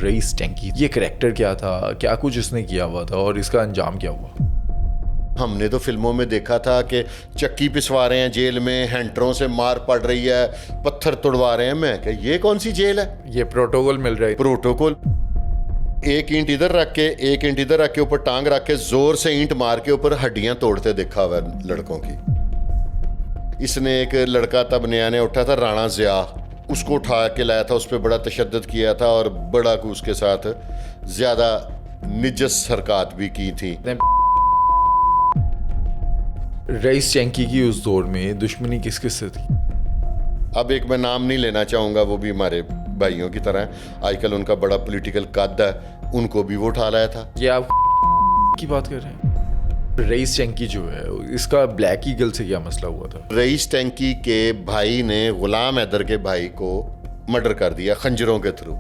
رئیس ٹینکی یہ کریکٹر کیا تھا, کیا کچھ اس نے کیا ہوا تھا اور اس کا انجام کیا ہوا؟ ہم نے تو فلموں میں دیکھا تھا کہ چکی پسوا رہے ہیں جیل میں, ہینٹروں سے مار پڑ رہی ہے, پتھر توڑوا رہے ہیں. میں کہ یہ کون سی جیل ہے؟ یہ پروٹوکول مل رہا ہے. پروٹوکول. ایک اینٹ ادھر رکھ کے, ایک اینٹ ادھر رکھ کے, اوپر ٹانگ رکھ کے زور سے اینٹ مار کے اوپر ہڈیاں توڑتے دیکھا ہوا ہے لڑکوں کی. اس نے ایک لڑکا تب نیا نیا اٹھا تھا, رانا ضیاء, اس کو اٹھا کے لایا تھا, اس پہ بڑا تشدد کیا تھا اور بڑا کو اس کے ساتھ زیادہ نجس حرکات بھی کی تھی. رئیس ٹینکی کی اس دور میں دشمنی کس کس سے تھی؟ اب ایک میں نام نہیں لینا چاہوں گا, وہ بھی ہمارے بھائیوں کی طرح ہیں. آج کل ان کا بڑا پولیٹیکل قد ہے, ان کو بھی وہ اٹھا لایا تھا. یہ آپ کی بات کر رہے ہیں؟ رئیس ٹینکی جو ہے اس کا بلیک ایگل سے کیا مسئلہ ہوا تھا؟ رئیس ٹینکی کے بھائی نے غلام حیدر کے بھائی کو مرڈر کر دیا خنجروں کے تھرو.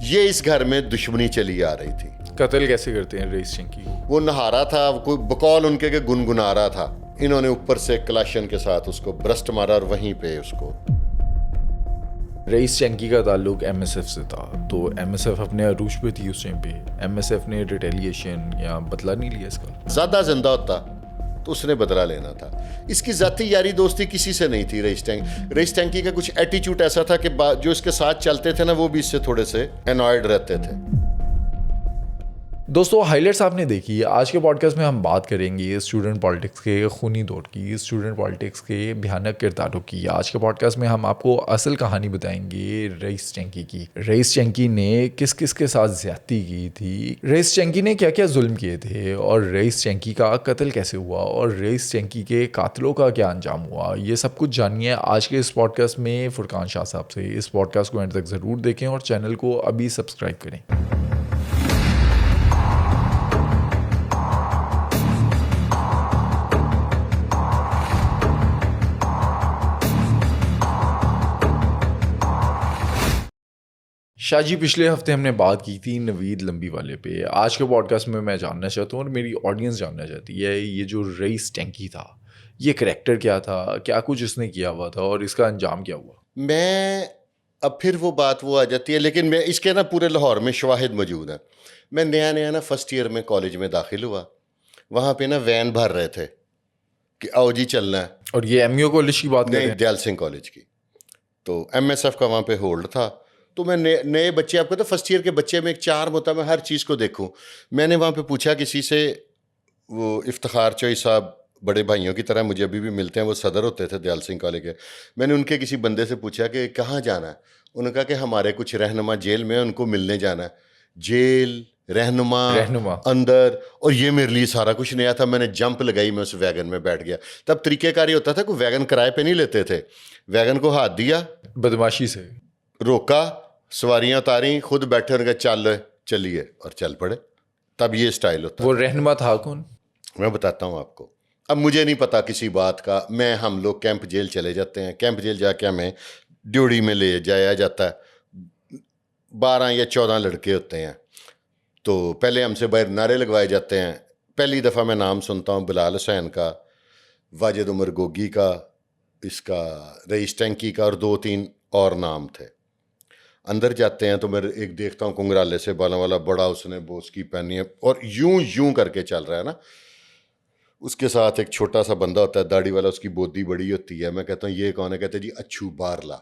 یہ اس گھر میں دشمنی چلی آ رہی تھی. قتل کیسے کرتے ہیں رئیس ٹینکی کو؟ وہ نہا رہا تھا, کوئی بقول ان کے کہ گنگنا رہا تھا, انہوں نے اوپر سے کلاشن کے ساتھ اس کو برسٹ مارا اور وہیں پہ اس کو. رئیس ٹینکی کا تعلق ایم ایس ایف سے تھا, تو ایم ایس ایف اپنے عروج پہ تھی اس ٹائم پہ. ایم ایس ایف نے ریٹیلیشن یا بدلہ نہیں لیا اس کا؟ زیادہ زندہ ہوتا تو اس نے بدلہ لینا تھا. اس کی ذاتی یاری دوستی کسی سے نہیں تھی. رئیس ٹینکی کا کچھ ایٹیچیوڈ ایسا تھا کہ جو اس کے ساتھ چلتے تھے نا وہ بھی اس سے تھوڑے سے انوائڈ رہتے تھے. دوستو ہائی لائٹس آپ نے دیکھی. آج کے پوڈ کاسٹ میں ہم بات کریں گے اسٹوڈنٹ پالیٹکس کے خونی دور کی, اسٹوڈنٹ پالیٹکس کے بھیانک کرداروں کی. آج کے پوڈ کاسٹ میں ہم آپ کو اصل کہانی بتائیں گے رئیس ٹینکی کی. رئیس ٹینکی نے کس کس کے ساتھ زیادتی کی تھی, رئیس ٹینکی نے کیا کیا ظلم کیے تھے, اور رئیس ٹینکی کا قتل کیسے ہوا, اور رئیس ٹینکی کے قاتلوں کا کیا انجام ہوا. یہ سب کچھ جانیے آج کے اس پوڈ کاسٹ میں فرقان شاہ صاحب سے. اس پوڈ کاسٹ کو اینڈ تک ضرور دیکھیں اور چینل کو ابھی سبسکرائب کریں. شاہ جی, پچھلے ہفتے ہم نے بات کی تھی نوید لمبی والے پہ. آج کے پوڈ کاسٹ میں جاننا چاہتا ہوں اور میری آڈینس جاننا چاہتی ہے, یہ جو رئیس ٹینکی تھا یہ کریکٹر کیا تھا, کیا کچھ اس نے کیا ہوا تھا اور اس کا انجام کیا ہوا. میں اب پھر وہ بات وہ آ جاتی ہے, لیکن میں اس کے نا پورے لاہور میں شواہد موجود ہیں. میں نیا نیا نا فرسٹ ایئر میں کالج میں داخل ہوا, وہاں پہ نا وین بھر رہے تھے کہ آؤ جی چلنا ہے. اور یہ ایم یو کالج کی بات نہیں, دیال سنگھ کالج کی. تو ایم ایس ایف کا وہاں پہ ہولڈ تھا. تو میں نئے بچے, آپ کو تو فرسٹ ایئر کے بچے میں ایک چارم ہوتا ہے, میں ہر چیز کو دیکھوں. میں نے وہاں پہ پوچھا کسی سے, وہ افتخار چوئی صاحب بڑے بھائیوں کی طرح مجھے ابھی بھی ملتے ہیں, وہ صدر ہوتے تھے دیال سنگھ کالج کے. میں نے ان کے کسی بندے سے پوچھا کہ کہاں جانا ہے. انہوں نے کہا کہ ہمارے کچھ رہنما جیل میں, ان کو ملنے جانا ہے. جیل, رہنما اندر, اور یہ میرے لیے سارا کچھ نیا تھا. میں نے جمپ لگائی, میں اس ویگن میں بیٹھ گیا. تب طریقہ کار یہ ہوتا تھا, کوئی ویگن کرائے پہ نہیں لیتے تھے. ویگن کو ہاتھ دیا, بدماشی سے روکا, سواریاں اتاری, خود بیٹھے اور کہا چلیے, اور چل پڑے. تب یہ اسٹائل ہوتا. وہ رہنما تھا کون؟ میں بتاتا ہوں آپ کو. اب مجھے نہیں پتا کسی بات کا. ہم لوگ کیمپ جیل چلے جاتے ہیں. کیمپ جیل جا کے ہمیں ڈیوڑی میں لے جایا جاتا ہے. 12 یا 14 لڑکے ہوتے ہیں. تو پہلے ہم سے باہر نعرے لگوائے جاتے ہیں. پہلی دفعہ میں نام سنتا ہوں بلال حسین کا, واجد عمر گوگی کا, اس کا رئیس ٹینکی کا, اور 2-3 اور نام تھے. اندر جاتے ہیں تو میں ایک دیکھتا ہوں کنگرالے سے بالوں والا بڑا, اس نے بوس کی پہنی ہے اور یوں کر کے چل رہا ہے نا. اس کے ساتھ ایک چھوٹا سا بندہ ہوتا ہے داڑھی والا, اس کی بودی بڑی ہوتی ہے. میں کہتا ہوں یہ کون ہے؟ کہتے ہیں جی اچھو بارلا.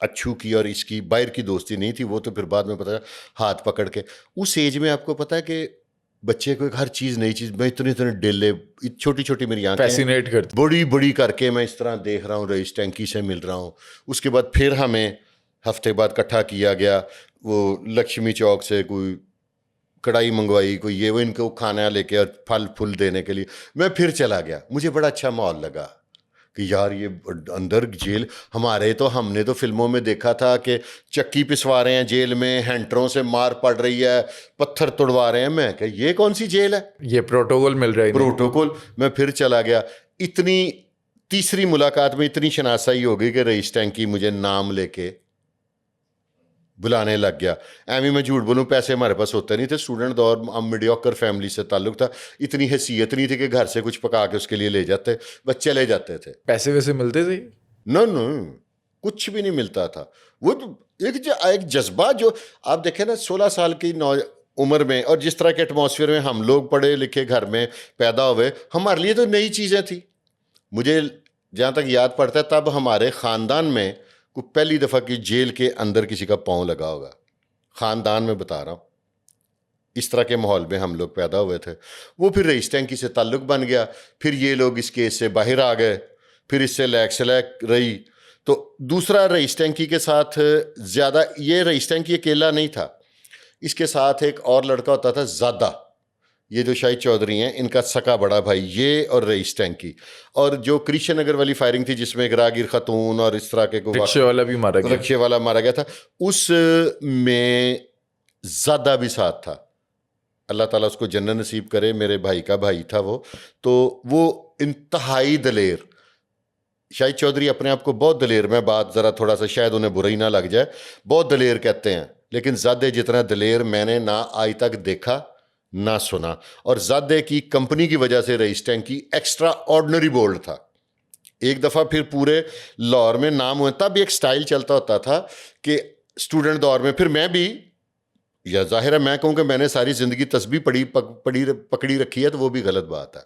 اچھو کی اور اس کی باہر کی دوستی نہیں تھی, وہ تو پھر بعد میں پتا ہاتھ پکڑ کے. اس ایج میں آپ کو پتا ہے کہ بچے کو ہر چیز نئی چیز, میں اتنے ڈیلے, چھوٹی چھوٹی میری آنکھیں فیسینیٹ کرتی, بڑی بڑی کر کے میں اس طرح دیکھ رہا ہوں, رئیس ٹینکی سے مل رہا ہوں. اس کے بعد پھر ہمیں ہفتے بعد اکٹھا کیا گیا, وہ لکشمی چوک سے کوئی کڑھائی منگوائی, کوئی یہ وہ ان کو کھانا لے کے اور پھل پھول دینے کے لیے. میں پھر چلا گیا. مجھے بڑا اچھا ماحول لگا کہ یار یہ اندر جیل, ہم نے تو فلموں میں دیکھا تھا کہ چکی پسوا رہے ہیں جیل میں, ہینٹروں سے مار پڑ رہی ہے, پتھر توڑوا رہے ہیں. میں کہ یہ کون سی جیل ہے؟ یہ پروٹوکول مل رہا ہے. پروٹوکول. میں پھر چلا گیا. اتنی تیسری ملاقات میں اتنی شناسائی ہو گئی کہ رئیس ٹینکی مجھے نام لے کے بلانے لگ گیا. ایویں میں جھوٹ بولوں, پیسے ہمارے پاس ہوتے نہیں تھے. اسٹوڈنٹ دور, ہم میڈیوکر فیملی سے تعلق تھا. اتنی حیثیت نہیں تھی کہ گھر سے کچھ پکا کے اس کے لیے لے جاتے, بس چلے جاتے تھے. پیسے ویسے ملتے تھے؟ نو کچھ بھی نہیں ملتا تھا. وہ ایک جذبہ جو آپ دیکھیں نا 16 سال کی عمر میں اور جس طرح کے ایٹماسفیئر میں ہم لوگ پڑھے لکھے گھر میں پیدا ہوئے, ہمارے لیے تو نئی چیزیں تھیں. مجھے جہاں تک یاد پڑتا ہے تب ہمارے خاندان میں کوئی پہلی دفعہ کی جیل کے اندر کسی کا پاؤں لگا ہوگا, خاندان میں بتا رہا ہوں. اس طرح کے ماحول میں ہم لوگ پیدا ہوئے تھے. وہ پھر رئیس ٹینکی سے تعلق بن گیا, پھر یہ لوگ اس کیس سے باہر آ گئے, پھر اس سے لیک سلیک رہی. تو دوسرا رئیس ٹینکی کے ساتھ زیادہ, یہ رئیس ٹینکی اکیلا نہیں تھا, اس کے ساتھ ایک اور لڑکا ہوتا تھا زادہ, یہ جو شاہد چودھری ہیں ان کا سکا بڑا بھائی, یہ اور رئیس ٹینکی. اور جو کرشن نگر والی فائرنگ تھی جس میں ایک راگیر خاتون اور اس طرح کے رکشے والا بھی مارا گیا, رکشے والا مارا گیا تھا, اس میں زادہ بھی ساتھ تھا. اللہ تعالیٰ اس کو جنت نصیب کرے, میرے بھائی کا بھائی تھا وہ. تو وہ انتہائی دلیر, شاہد چودھری اپنے آپ کو بہت دلیر, میں بات ذرا تھوڑا سا شاید انہیں برا ہی نہ لگ جائے, بہت دلیر کہتے ہیں, لیکن زادے جتنا دلیر میں نے نہ آج تک دیکھا نہ سنا. اور زادے کی کمپنی کی وجہ سے رئیس ٹینکی ایکسٹرا آرڈنری بولڈ تھا. ایک دفعہ پھر پورے لاہور میں نام ہوئے, تب ایک سٹائل چلتا ہوتا تھا کہ اسٹوڈنٹ دور میں, پھر میں بھی, یا ظاہر ہے میں کہوں کہ میں نے ساری زندگی تسبیح پکڑی رکھی ہے تو وہ بھی غلط بات ہے,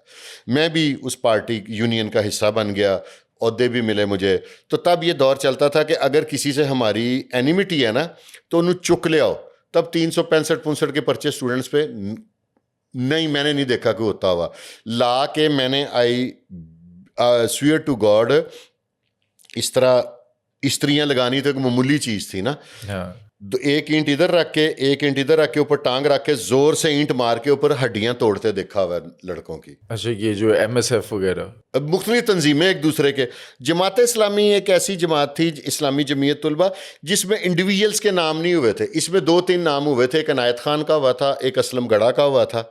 میں بھی اس پارٹی یونین کا حصہ بن گیا, عہدے بھی ملے مجھے. تو تب یہ دور چلتا تھا کہ اگر کسی سے ہماری اینیمیٹی ہے نا تو انہوں چک لے آؤ. تب 365 کے پرچے اسٹوڈنٹس پہ نہیں, میں نے نہیں دیکھا کہ ہوتا ہوا لا کے. میں نے آئی سویئر ٹو گاڈ, اس طرح استریاں لگانی تو ایک معمولی چیز تھی نا, ایک اینٹ ادھر رکھ کے ایک اینٹ ادھر رکھ کے اوپر ٹانگ رکھ کے زور سے اینٹ مار کے اوپر ہڈیاں توڑتے دیکھا ہوا لڑکوں کی. اچھا, یہ جو ایم ایس ایف وغیرہ مختلف تنظیمیں ایک دوسرے کے. جماعت اسلامی ایک ایسی جماعت تھی, اسلامی جمعیت طلبہ, جس میں انڈیویجولس کے نام نہیں ہوئے تھے. اس میں 2-3 نام ہوئے تھے, ایک عنایت خان کا ہوا تھا, ایک اسلم گڑھا کا ہوا تھا.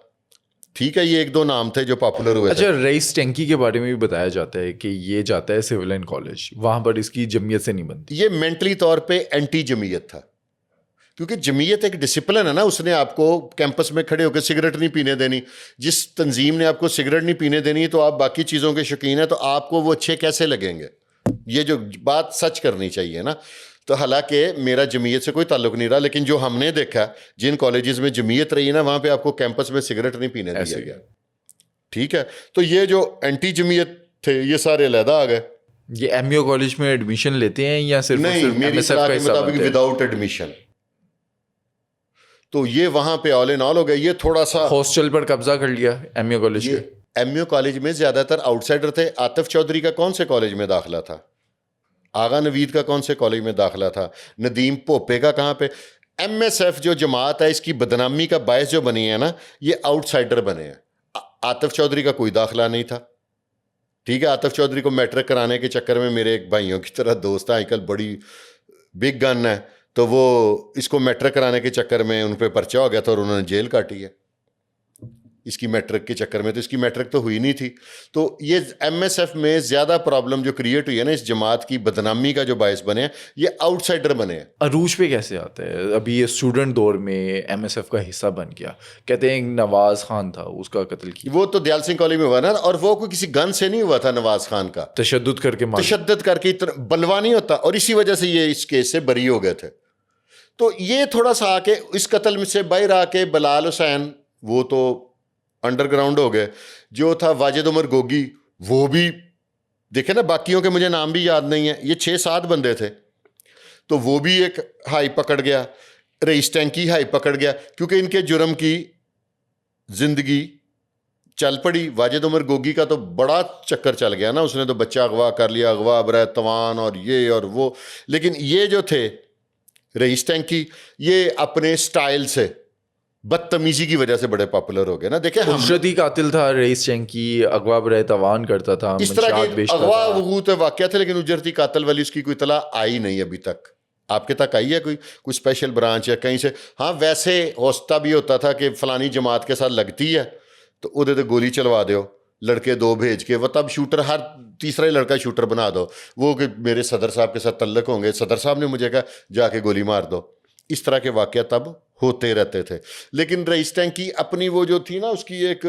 ٹھیک ہے, یہ 1-2 نام تھے جو پاپولر ہوئے تھے. اچھا, رئیس ٹینکی کے بارے میں بھی بتایا جاتا ہے کہ یہ جاتا ہے سیولین کالج, وہاں پر اس کی جمعیت سے نہیں بنتی. یہ مینٹلی طور پہ اینٹی جمعیت تھا, کیونکہ جمعیت ایک ڈسپلن ہے نا. اس نے آپ کو کیمپس میں کھڑے ہو کے سگریٹ نہیں پینے دینی. جس تنظیم نے آپ کو سگریٹ نہیں پینے دینی تو آپ باقی چیزوں کے شوقین ہیں, تو آپ کو وہ اچھے کیسے لگیں گے؟ یہ جو بات سچ کرنی چاہیے نا. تو حالانکہ میرا جمعیت سے کوئی تعلق نہیں رہا, لیکن جو ہم نے دیکھا جن کالجز میں جمعیت رہی نا, وہاں پہ آپ کو کیمپس میں سگریٹ نہیں پینے دیا گیا. ٹھیک ہے, تو یہ جو اینٹی جمعیت تھے یہ سارے علیحدہ آ گئے. یہ ایم یو کالج میں ایڈمیشن لیتے ہیں یا صرف نہیں, میری اصطلاح کے مطابق وداؤٹ ایڈمیشن. تو یہ وہاں پہ آل ان آل ہو گئے. یہ تھوڑا سا ہاسٹل پر قبضہ کر لیا ایم یو کالج کے. ایم یو کالج میں زیادہ تر آؤٹ سائڈر تھے. عاطف چودھری کا کون سے کالج میں داخلہ تھا؟ آغا نوید کا کون سے کالج میں داخلہ تھا؟ ندیم پوپے کا کہاں پہ؟ ایم ایس ایف جو جماعت ہے اس کی بدنامی کا باعث جو بنی ہے نا, یہ آؤٹ سائڈر بنے ہیں. عاطف چودھری کا کوئی داخلہ نہیں تھا. ٹھیک ہے, عاطف چودھری کو میٹرک کرانے کے چکر میں میرے ایک بھائیوں کی طرح دوست ہیں, آج کل بڑی بگ گن ہے, تو وہ اس کو میٹرک کرانے کے چکر میں ان پہ پرچہ ہو گیا تھا اور انہوں نے جیل کاٹی ہے اس کی میٹرک کے چکر میں. تو اس کی میٹرک تو ہوئی نہیں تھی. تو یہ ایم ایس ایف میں زیادہ پرابلم جو کریٹ ہوئی ہے نا اس جماعت کی بدنامی کا جو باعث بنے ہیں, یہ آؤٹ سائڈر بنے ہیں. عروج پہ کیسے آتا ہے؟ ابھی یہ اسٹوڈنٹ دور میں ایم ایس ایف کا حصہ بن گیا. کہتے ہیں نواز خان تھا, اس کا قتل کیا. وہ تو دیال سنگھ کالج میں ہوا نا, اور وہ کوئی کسی گن سے نہیں ہوا تھا. نواز خان کا تشدد کر کے بلوا نہیں ہوتا, اور اسی وجہ سے یہ اس کیس سے بری ہو گئے تھے. تو یہ تھوڑا سا آ کے اس قتل میں سے باہر آ کے بلال حسین وہ تو انڈر گراؤنڈ ہو گئے. جو تھا واجد عمر گوگی, وہ بھی دیکھیں نا, باقیوں کے مجھے نام بھی یاد نہیں ہیں, یہ 6-7 بندے تھے. تو وہ بھی ایک ہائی پکڑ گیا. رئیس ٹینکی ہائی پکڑ گیا, کیونکہ ان کے جرم کی زندگی چل پڑی. واجد عمر گوگی کا تو بڑا چکر چل گیا نا, اس نے تو بچہ اغوا کر لیا, اغوا برائے توان اور یہ اور وہ. لیکن یہ جو تھے رئیس ٹینکی, یہ اپنے سٹائل سے بدتمیزی کی وجہ سے بڑے پاپولر ہو گئے نا. دیکھیں اجرتی قاتل تھا رئیس ٹینکی, اغوا برائے توان کرتا تھا, اس طرح کے اغوا وغوط واقعہ تھے, لیکن اجرتی قاتل والی اس کی کوئی اطلاع آئی نہیں ابھی تک. آپ کے تک آئی ہے کوئی اسپیشل برانچ یا کہیں سے؟ ہاں, ویسے ہوتا بھی ہوتا تھا کہ فلانی جماعت کے ساتھ لگتی ہے تو ادھر تو گولی چلوا دو, لڑکے 2 بھیج کے. وہ تب شوٹر, ہر تیسرا ہی لڑکا شوٹر بنا دو. وہ کہ میرے صدر صاحب کے ساتھ تعلق ہوں گے, صدر صاحب نے مجھے کہا جا کے گولی مار دو. اس طرح کے واقعہ تب ہوتے رہتے تھے. لیکن رئیس ٹینکی اپنی وہ جو تھی نا, اس کی ایک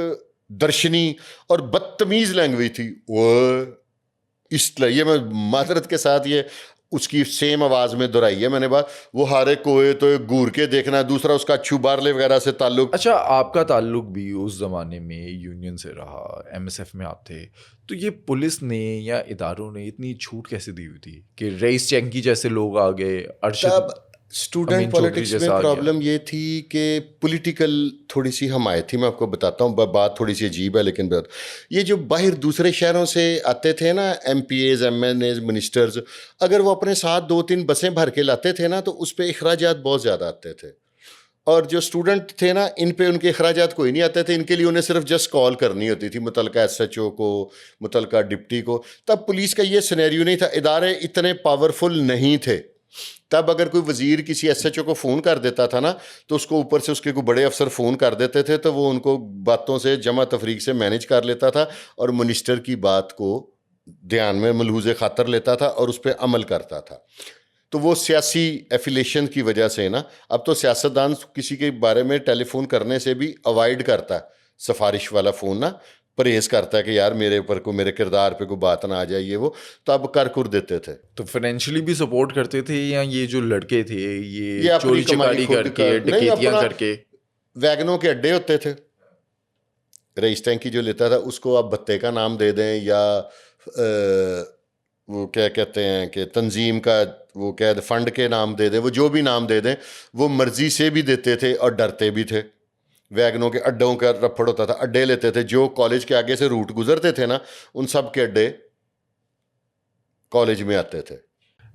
درشنی اور بدتمیز لینگویج تھی. وہ اس لیے میں معذرت کے ساتھ یہ اس کی سیم آواز میں دہرائی ہے میں نے بات. وہ ہارے کوئے تو گور کے دیکھنا, دوسرا اس کا اچھو بارلے وغیرہ سے تعلق. اچھا, آپ کا تعلق بھی اس زمانے میں یونین سے رہا, ایم ایس ایف میں آپ تھے, تو یہ پولیس نے یا اداروں نے اتنی چھوٹ کیسے دی ہوئی تھی کہ رئیس چینکی جیسے لوگ آ گئے, تب ارشد اسٹوڈنٹ امین چودھری پالیٹکس میں جیسا آ گیا؟ پرابلم یہ تھی کہ پولیٹیکل تھوڑی سی حمایت تھی. میں آپ کو بتاتا ہوں, بات تھوڑی سی عجیب ہے لیکن یہ جو باہر دوسرے شہروں سے آتے تھے نا, MPAs, MNAs, ministers, اگر وہ اپنے ساتھ 2-3 بسیں بھر کے لاتے تھے نا تو اس پہ اخراجات بہت زیادہ آتے تھے. اور جو اسٹوڈنٹ تھے نا, ان پہ ان کے اخراجات کوئی نہیں آتے تھے, ان کے لیے انہیں صرف جسٹ کال کرنی ہوتی تھی متعلقہ ایس ایچ او کو, متعلقہ ڈپٹی کو. تب پولیس کا یہ سینیریو نہیں تھا, ادارے اتنے پاورفل نہیں تھے. تب اگر کوئی وزیر کسی ایس ایچ او کو فون کر دیتا تھا نا تو اس کو اوپر سے اس کے کوئی بڑے افسر فون کر دیتے تھے, تو وہ ان کو باتوں سے جمع تفریق سے مینیج کر لیتا تھا اور منسٹر کی بات کو دھیان میں ملحوظ خاطر لیتا تھا اور اس پہ عمل کرتا تھا. تو وہ سیاسی ایفیلیشن کی وجہ سے نا, اب تو سیاستدان کسی کے بارے میں ٹیلی فون کرنے سے بھی اوائڈ کرتا ہے, سفارش والا فون نا, پرہیز کرتا ہے کہ یار میرے اوپر کو, میرے کردار پہ کوئی بات نہ آ جائے یہ وہ, تو اب کر دیتے تھے. تو فائنینشلی بھی سپورٹ کرتے تھے, یا یہ جو لڑکے تھے یہ اپنی چوری کمائی چکاری کر کے, نہیں, ڈکیتیاں اپنا کر کے؟ ویگنوں کے اڈے ہوتے تھے. رئیس ٹینکی جو لیتا تھا اس کو آپ بتے کا نام دے دیں یا وہ کیا کہتے ہیں کہ تنظیم کا وہ کہہ فنڈ کے نام دے دیں, وہ جو بھی نام دے دیں, وہ مرضی سے بھی دیتے تھے اور ڈرتے بھی تھے. ویگنوں کے اڈوں کا رپڑ ہوتا تھا, اڈے لیتے تھے, جو کالج کے آگے سے روٹ گزرتے تھے نا ان سب کے اڈے کالج میں آتے تھے.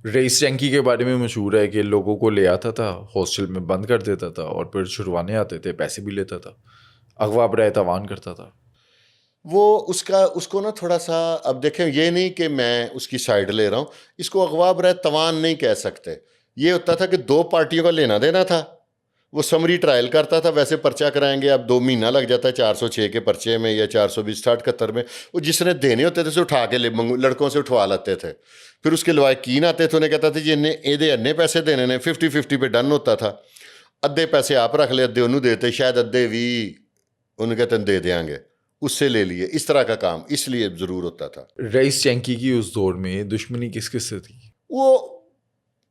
رئیس چینکی کے بارے میں مشہور ہے کہ لوگوں کو لے آتا تھا, ہاسٹل میں بند کر دیتا تھا اور پھر چھڑوانے آتے تھے, پیسے بھی لیتا تھا, اغوا برائے تاوان کرتا تھا. وہ اس کو نا تھوڑا سا, اب دیکھیں یہ نہیں کہ میں اس کی سائڈ لے رہا ہوں, اس کو اغوا برائے توان نہیں کہہ سکتے. یہ ہوتا تھا کہ 2 پارٹیوں کا لینا دینا تھا, وہ سمری ٹرائل کرتا تھا, ویسے پرچہ کرائیں گے, اب 2 مہینہ لگ جاتا ہے 406 کے پرچے میں یا 420 68 میں. وہ جس نے دینے ہوتے تھے اسے اٹھا کے لڑکوں سے اٹھوا لیتے تھے. پھر اس کے لوائقین آتے تھے, انہیں کہتا تھا جی ادھے پیسے دینے نے, 50-50 پہ ڈن ہوتا تھا. ادھے پیسے آپ رکھ لے, ادھے انہوں دیتے, شاید ادھے بھی انہوں کہتے ہیں دے دیں گے, اس سے لے لیے. اس طرح کا کام اس لیے ضرور ہوتا تھا. رئیس چینکی کی اس دور میں دشمنی کس کس سے تھی؟ وہ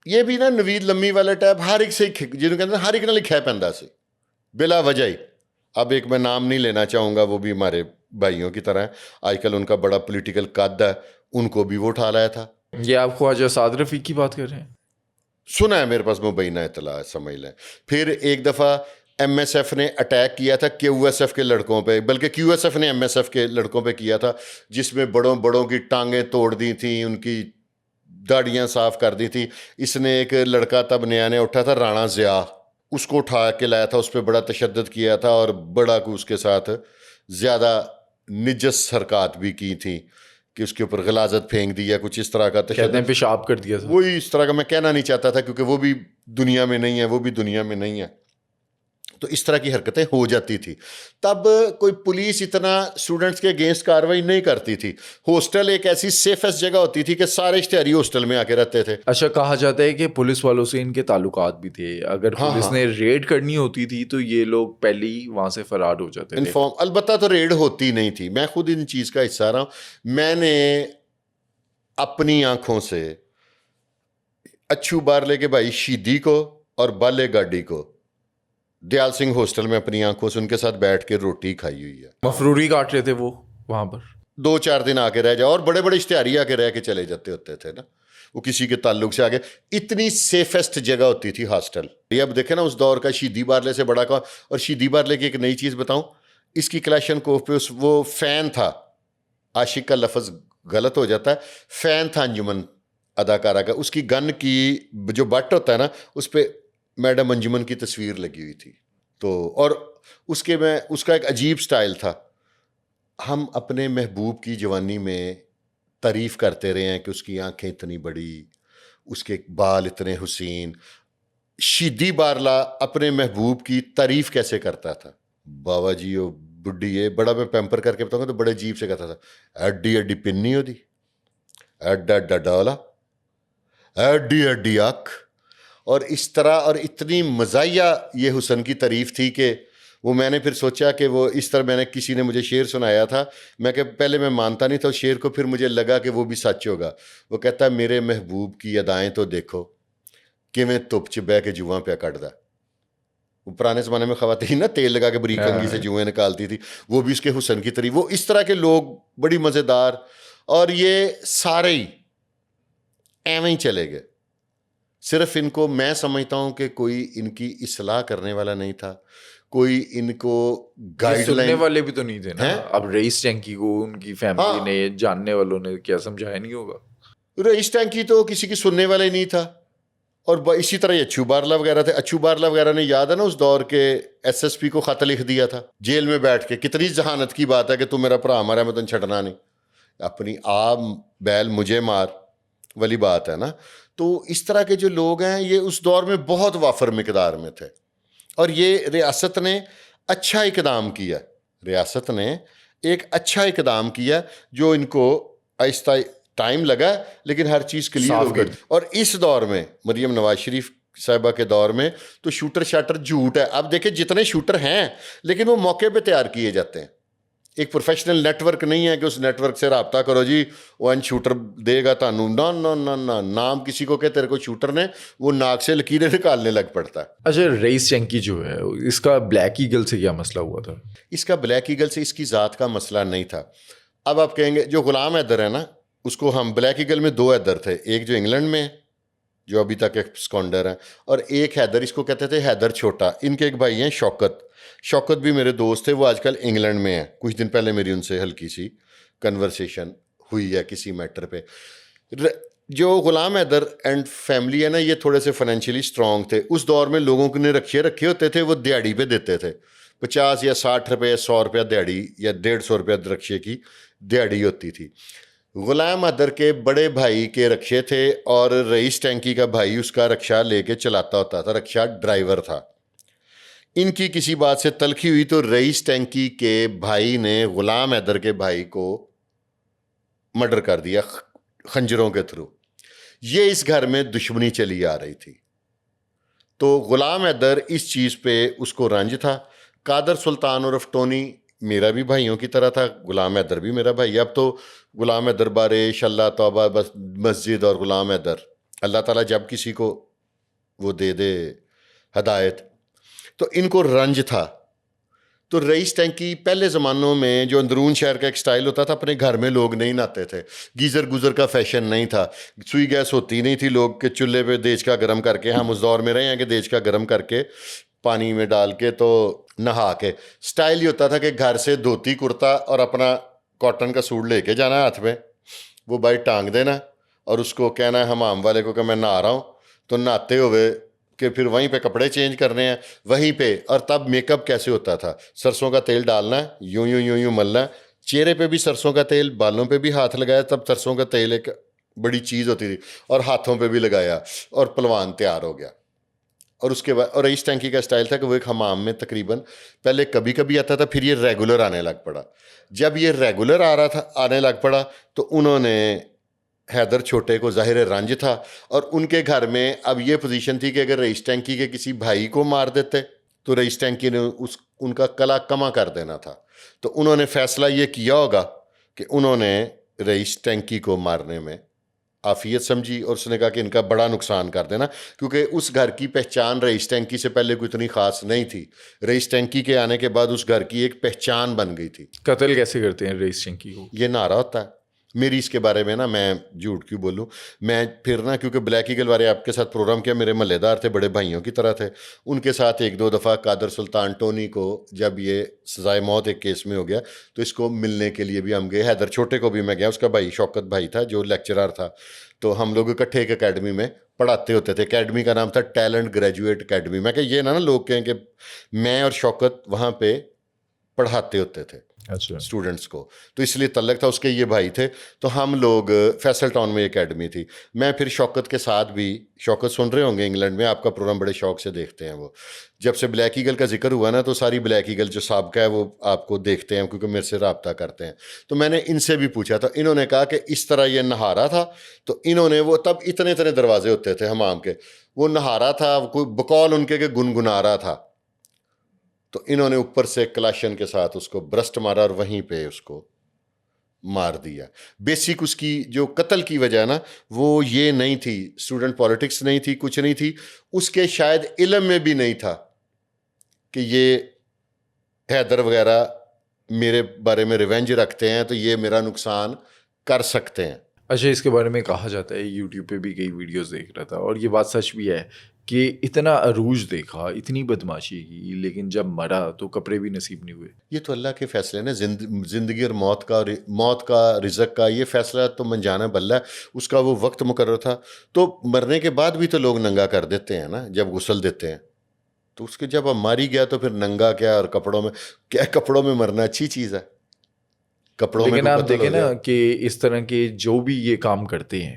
یہ بھی نا نوید لمی والا ٹائپ, ہر ایک سے جنہوں کہتے ہیں ہر ایک نے لکھا ہے پہندا سے بلا وجہ ہی. اب ایک میں نام نہیں لینا چاہوں گا, وہ بھی ہمارے بھائیوں کی طرح ہیں, آج کل ان کا بڑا پولیٹیکل قد ہے, ان کو بھی وہ اٹھا لایا تھا. یہ آپ خواجہ سعد رفیق کی بات کر رہے ہیں؟ سنا ہے میرے پاس مبینہ اطلاع, سمجھ لیں. پھر ایک دفعہ ایم ایس ایف نے اٹیک کیا تھا کیو ایس ایف کے لڑکوں پہ, بلکہ کیو ایس ایف نے ایم ایس ایف کے لڑکوں پہ کیا تھا, جس میں بڑوں کی ٹانگیں توڑ دی تھیں, ان کی داڑیاں صاف کر دی تھی. اس نے ایک لڑکا تب نیا نے اٹھا تھا, رانا ضیاء, اس کو اٹھا کے لایا تھا, اس پہ بڑا تشدد کیا تھا اور بڑا کو اس کے ساتھ زیادہ نجس حرکات بھی کی تھیں کہ اس کے اوپر غلاظت پھینک دی یا کچھ اس طرح کا کہتے ہیں پیشاب کر دیا تھا. وہی اس طرح کا میں کہنا نہیں چاہتا تھا کیونکہ وہ بھی دنیا میں نہیں ہے, وہ بھی دنیا میں نہیں ہے. تو اس طرح کی حرکتیں ہو جاتی تھی. تب کوئی پولیس اتنا اسٹوڈنٹس کے اگینسٹ کاروائی نہیں کرتی تھی. ہاسٹل ایک ایسی سیفسٹ جگہ ہوتی تھی کہ سارے اشتہاری ہاسٹل میں آ کے رہتے تھے. اچھا, کہا جاتا ہے کہ پولیس والوں سے ان کے تعلقات بھی تھے, اگر پولیس نے ریڈ کرنی ہوتی تھی تو یہ لوگ پہلے ہی وہاں سے فرار ہو جاتے تھے. البتہ تو ریڈ ہوتی نہیں تھی, میں خود ان چیز کا حصہ رہا ہوں. میں نے اپنی آنکھوں سے اچھو بارلے کے بھائی شیدی کو اور بالے گاڈی کو دیال سنگھ ہاسٹل میں اپنی آنکھوں سے ان کے ساتھ بیٹھ کے روٹی کھائی ہوئی ہے. مفروری کاٹ رہے تھے وہ وہاں پر, 2-4 دن آ کے رہ جائے, اور بڑے اشتہاری آ کے رہ کے چلے جاتے ہوتے تھے نا, وہ کسی کے تعلق سے آگے. اتنی سیفسٹ جگہ ہوتی تھی ہاسٹل. یہ اب دیکھیں نا اس دور کا شیدی بارلے سے بڑا کا. اور شیدی بارلے کی ایک نئی چیز بتاؤں, اس کی کلیشن کوف پہ وہ فین تھا, عاشق کا لفظ غلط ہو جاتا ہے, فین تھا انجمن اداکارہ کا, اس کی گن کی جو بٹ ہوتا ہے نا اس پہ میڈم انجمن کی تصویر لگی ہوئی تھی. تو اور اس کا ایک عجیب سٹائل تھا. ہم اپنے محبوب کی جوانی میں تعریف کرتے رہے ہیں کہ اس کی آنکھیں اتنی بڑی, اس کے بال اتنے حسین. شیدی بارلا اپنے محبوب کی تعریف کیسے کرتا تھا؟ بابا جی وہ بڈھی ہے, بڑا میں پیمپر کر کے بتاؤں گا تو بڑے عجیب سے کہتا تھا, ایڈی پنی ہو دی, ایڈا ڈالا, ایڈی آنکھ. اور اس طرح, اور اتنی مزاحیہ یہ حسن کی تعریف تھی کہ وہ میں نے پھر سوچا کہ وہ اس طرح، میں نے کسی نے مجھے شعر سنایا تھا، میں کہ پہلے میں مانتا نہیں تھا اس شعر کو، پھر مجھے لگا کہ وہ بھی سچ ہوگا. وہ کہتا ہے میرے محبوب کی ادائیں تو دیکھو کہ میں تپ چ بہ کے جواں پہ کٹدا. وہ پرانے زمانے میں خواتین نا تیل لگا کے بریک کنگھی سے جوئیں نکالتی تھی، وہ بھی اس کے حسن کی طرح. وہ اس طرح کے لوگ بڑی مزیدار، اور یہ سارے ہی ایویں ہی چلے گئے. صرف ان کو میں سمجھتا ہوں کہ کوئی ان کی اصلاح کرنے والا نہیں تھا، کوئی ان کو گائیڈ سننے لائن. والے بھی تو نہیں تھے نا. اب رئیس ٹینکی کو ان کی فیملی نے، جاننے والوں نے کیا سمجھایا نہیں ہوگا. رئیس ٹینکی تو کسی کی سننے والا ہی نہیں تھا. اور اسی طرح یہ اچھو بارلا وغیرہ تھے. اچھو بارلا وغیرہ نے، یاد ہے نا اس دور کے ایس ایس پی کو خط لکھ دیا تھا جیل میں بیٹھ کے. کتنی ذہانت کی بات ہے کہ تم میرا بھرا مارا میں تن چھڑنا نہیں، اپنی آپ بیل مجھے مار والی بات ہے نا. تو اس طرح کے جو لوگ ہیں یہ اس دور میں بہت وافر مقدار میں تھے. اور یہ ریاست نے اچھا اقدام کیا، ریاست نے ایک اچھا اقدام کیا جو ان کو آہستہ ٹائم لگا لیکن ہر چیز کلیئر ہو گئی. اور اس دور میں مریم نواز شریف صاحبہ کے دور میں تو شوٹر شاٹر جھوٹ ہے. اب دیکھیں جتنے شوٹر ہیں لیکن وہ موقع پہ تیار کیے جاتے ہیں. ایک پروفیشنل نیٹ ورک نہیں ہے کہ اس نیٹ ورک سے رابطہ کرو جی وہ ان شوٹر دے گا تانوں. نہ نام کسی کو کہ تیرے کو شوٹر نے، وہ ناک سے لکیریں نکالنے لگ پڑتا ہے. اچھا، رئیس ٹینکی جو ہے اس کا بلیک ایگل سے کیا مسئلہ ہوا تھا؟ اس کا بلیک ایگل سے اس کی ذات کا مسئلہ نہیں تھا. اب آپ کہیں گے جو غلام حیدر ہے نا، اس کو ہم بلیک ایگل میں 2 حیدر تھے. ایک جو انگلینڈ میں جو ابھی تک اسکانڈر ہیں، اور ایک حیدر، اس کو کہتے تھے حیدر چھوٹا. ان کے ایک بھائی ہیں شوکت بھی میرے دوست تھے، وہ آج کل انگلینڈ میں ہیں. کچھ دن پہلے میری ان سے ہلکی سی کنورسیشن ہوئی ہے کسی میٹر پہ. جو غلام حیدر اینڈ فیملی ہے نا، یہ تھوڑے سے فائنینشلی اسٹرانگ تھے. اس دور میں لوگوں نے رکھے ہوتے تھے، وہ دیہڑی پہ دیتے تھے. 50 یا 60 روپے، 100 روپیہ دیہڑی، یا 150 روپیہ رکشے کی دیہڑی ہوتی تھی. غلام حیدر کے بڑے بھائی کے رکشے تھے اور رئیس ٹینکی کا بھائی اس کا رکشہ لے کے چلاتا ہوتا تھا، رکشہ ڈرائیور تھا. ان کی کسی بات سے تلخی ہوئی تو رئیس ٹینکی کے بھائی نے غلام حیدر کے بھائی کو مرڈر کر دیا خنجروں کے تھرو. یہ اس گھر میں دشمنی چلی آ رہی تھی. تو غلام حیدر اس چیز پہ اس کو رنج تھا. قادر سلطان عرف ٹونی میرا بھی بھائیوں کی طرح تھا، غلام حیدر بھی میرا بھائی. اب تو غلام حیدر بارش، اللہ توبہ، بس مسجد اور غلام حیدر. اللہ تعالیٰ جب کسی کو وہ دے دے ہدایت. تو ان کو رنج تھا. تو رئیس ٹینکی پہلے زمانوں میں جو اندرون شہر کا ایک سٹائل ہوتا تھا، اپنے گھر میں لوگ نہیں نہاتے تھے. گیزر کا فیشن نہیں تھا، سوئی گیس ہوتی نہیں تھی. لوگ کے چولہے پہ دیچ کا گرم کر کے، ہم اس دور میں رہے ہیں کہ دیچ کا گرم کر کے پانی میں ڈال کے تو نہا کے. سٹائل یہ ہوتا تھا کہ گھر سے دھوتی کرتا اور اپنا کاٹن کا سوٹ لے کے جانا ہاتھ میں، وہ بھائی ٹانگ دینا اور اس کو کہنا ہے حمام والے کو کہ میں نہا رہا ہوں. تو نہاتے ہوئے کہ پھر وہیں پہ کپڑے چینج کرنے ہیں وہیں پہ. اور تب میک اپ کیسے ہوتا تھا؟ سرسوں کا تیل ڈالنا ہے، یوں ملنا ہے. چہرے پہ بھی سرسوں کا تیل، بالوں پہ بھی ہاتھ لگایا. تب سرسوں کا تیل ایک بڑی چیز ہوتی تھی، اور ہاتھوں پہ بھی لگایا اور پلوان تیار ہو گیا. اور اس کے بعد، اور رئیس ٹینکی کا سٹائل تھا کہ وہ ایک حمام میں تقریباً پہلے کبھی کبھی آتا تھا، پھر یہ ریگولر آنے لگ پڑا. جب یہ ریگولر آنے لگ پڑا تو انہوں نے، حیدر چھوٹے کو ظاہر رنج تھا، اور ان کے گھر میں اب یہ پوزیشن تھی کہ اگر رئیس ٹینکی کے کسی بھائی کو مار دیتے تو رئیس ٹینکی نے ان کا کلا کما کر دینا تھا. تو انہوں نے فیصلہ یہ کیا ہوگا کہ انہوں نے رئیس ٹینکی کو مارنے میں عافیت سمجھی، اور اس نے کہا کہ ان کا بڑا نقصان کر دینا، کیونکہ اس گھر کی پہچان رئیس ٹینکی سے پہلے کوئی اتنی خاص نہیں تھی. رئیس ٹینکی کے آنے کے بعد اس گھر کی ایک پہچان بن گئی تھی. قتل کیسے کرتے ہیں رئیس ٹینکی کو؟ یہ نعرہ ہوتا ہے. میری اس کے بارے میں نا، میں جھوٹ کیوں بولوں، میں پھر نا، کیونکہ بلیک ایگل والے آپ کے ساتھ پروگرام کیا، میرے محلے دار تھے، بڑے بھائیوں کی طرح تھے. ان کے ساتھ 1-2 دفعہ قادر سلطان ٹونی کو جب یہ سزائے موت ایک کیس میں ہو گیا تو اس کو ملنے کے لیے بھی ہم گئے. حیدر چھوٹے کو بھی میں گیا، اس کا بھائی شوکت بھائی تھا جو لیکچرر تھا. تو ہم لوگ اکٹھے ایک اکیڈمی میں پڑھاتے ہوتے تھے. اکیڈمی کا نام تھا ٹیلنٹ گریجویٹ اکیڈمی. میں کہ یہ نا لوگ کہیں کہ میں اور شوکت وہاں پہ پڑھاتے ہوتے تھے اسٹوڈنٹس کو، تو اس لیے تعلق تھا. اس کے یہ بھائی تھے. تو ہم لوگ فیصل ٹاؤن میں اکیڈمی تھی. میں پھر شوکت کے ساتھ بھی، شوکت سن رہے ہوں گے انگلینڈ میں، آپ کا پروگرام بڑے شوق سے دیکھتے ہیں. وہ جب سے بلیک ایگل کا ذکر ہوا نا تو ساری بلیک ایگل جو سابقہ ہے وہ آپ کو دیکھتے ہیں، کیونکہ میرے سے رابطہ کرتے ہیں. تو میں نے ان سے بھی پوچھا تھا، انہوں نے کہا کہ اس طرح یہ نہارا تھا. تو انہوں نے، وہ تب اتنے دروازے ہوتے تھے حمام کے، وہ نہارا تھا، کوئی بقول ان کے کہ گنگنا رہا تھا. تو انہوں نے اوپر سے کلاشن کے ساتھ اس کو برسٹ مارا اور وہیں پہ اس کو مار دیا. بیسک اس کی جو قتل کی وجہ نا وہ یہ نہیں تھی، اسٹوڈنٹ پالیٹکس نہیں تھی، کچھ نہیں تھی، اس کے شاید علم میں بھی نہیں تھا کہ یہ حیدر وغیرہ میرے بارے میں ریونج رکھتے ہیں تو یہ میرا نقصان کر سکتے ہیں. اچھا، اس کے بارے میں کہا جاتا ہے، یوٹیوب پہ بھی کئی ویڈیوز دیکھ رہا تھا اور یہ بات سچ بھی ہے کہ اتنا عروج دیکھا، اتنی بدماشی کی، لیکن جب مرا تو کپڑے بھی نصیب نہیں ہوئے. یہ تو اللہ کے فیصلے نا، زندگی اور موت کا رزق کا یہ فیصلہ تو منجانا بلّہ ہے. اس کا وہ وقت مقرر تھا. تو مرنے کے بعد بھی تو لوگ ننگا کر دیتے ہیں نا جب غسل دیتے ہیں. تو اس کے جب اب ماری گیا تو پھر ننگا کیا، اور کپڑوں میں کیا، کپڑوں میں مرنا اچھی چیز ہے. کپڑوں میں لیکن کوئی آپ قتل دیکھیں ہو نا جائے. کہ اس طرح کے جو بھی یہ کام کرتے ہیں،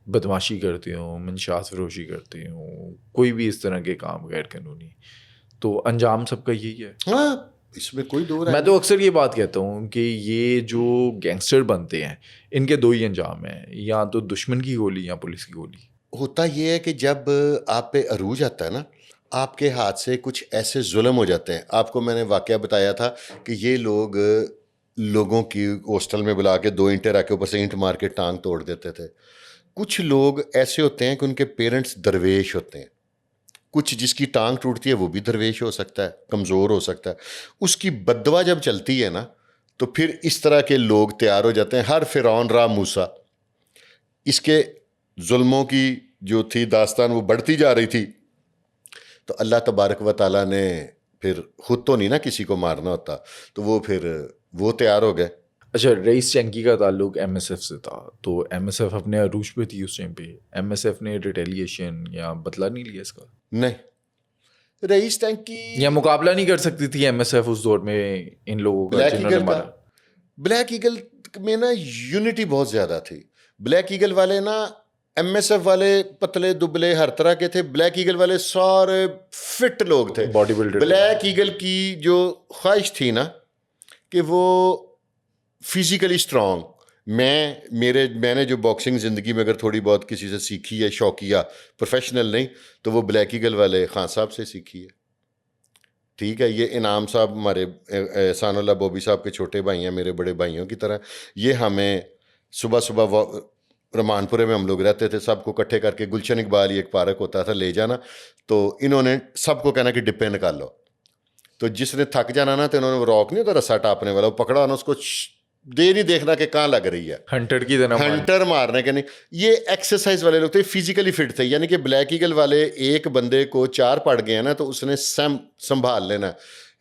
بدماشی کرتے ہوں، منشیات فروشی کرتے ہوں، کوئی بھی اس طرح کے کام غیر قانونی، تو انجام سب کا یہی ہے. ہاں، اس میں کوئی دور ہے. میں تو اکثر یہ بات کہتا ہوں کہ یہ جو گینگسٹر بنتے ہیں ان کے دو ہی انجام ہیں، یا تو دشمن کی گولی یا پولیس کی گولی. ہوتا یہ ہے کہ جب آپ پہ عروج آتا ہے نا، آپ کے ہاتھ سے کچھ ایسے ظلم ہو جاتے ہیں. آپ کو میں نے واقعہ بتایا تھا کہ یہ لوگوں کی ہاسٹل میں بلا کے 2 اینٹیں رکھ کے اوپر سے اینٹ مار کے ٹانگ توڑ دیتے تھے. کچھ لوگ ایسے ہوتے ہیں کہ ان کے پیرنٹس درویش ہوتے ہیں. کچھ جس کی ٹانگ ٹوٹتی ہے وہ بھی درویش ہو سکتا ہے، کمزور ہو سکتا ہے. اس کی بددعا جب چلتی ہے نا تو پھر اس طرح کے لوگ تیار ہو جاتے ہیں. ہر فرعون را موسیٰ، اس کے ظلموں کی جو تھی داستان وہ بڑھتی جا رہی تھی. تو اللہ تبارک و تعالیٰ نے پھر خود تو نہیں نا کسی کو مارنا ہوتا، تو وہ تیار ہو گئے. اچھا، رئیس چنکی کا تعلق ایم ایس ایف سے تھا، تو ایم ایس ایف اپنے عروج پہ تھی اس ٹائم پہ. ایم ایس ایف نے ریٹیلیشن یا بدلہ نہیں لیا اس کا؟ نہیں، رئیس ٹینکی یا مقابلہ نہیں کر سکتی تھی ایم ایس ایف اس دور میں ان لوگوں کا بلیک جنہوں نے ایگل کا. مارا؟ بلیک ایگل میں نا یونٹی بہت زیادہ تھی. بلیک ایگل والے نا، ایم ایس ایف والے پتلے دبلے ہر طرح کے تھے، بلیک ایگل والے سارے فٹ لوگ تھے. Body builder. بلیک ایگل کی جو خواہش تھی نا کہ وہ فزیکلی اسٹرانگ، میں نے جو باکسنگ زندگی میں اگر تھوڑی بہت کسی سے سیکھی ہے، شوقیہ، پروفیشنل نہیں، تو وہ بلیک ایگل والے خان صاحب سے سیکھی ہے. ٹھیک ہے، یہ انعام صاحب ہمارے احسان اللہ بوبی صاحب کے چھوٹے بھائی ہیں، میرے بڑے بھائیوں کی طرح. یہ ہمیں صبح رمان پورے میں ہم لوگ رہتے تھے، سب کو اکٹھے کر کے گلشن اقبال ایک پارک ہوتا تھا، لے جانا. تو انہوں نے سب کو کہنا کہ ڈپے نکال لو. تو جس نے تھک جانا نا تو انہوں نے وہ راک نہیں ہوتا رسا ٹاپنے والا، وہ پکڑا نا، اس کو دے نہیں دیکھنا کہ کہاں لگ رہی ہے، ہنٹر کی طرح ہنٹر مارنے کے. نہیں، یہ ایکسرسائز والے لوگ تھے، فزیکلی فٹ تھے. یعنی کہ بلیک ایگل والے ایک بندے کو 4 پڑ گئے ہیں نا تو اس نے سنبھال لینا.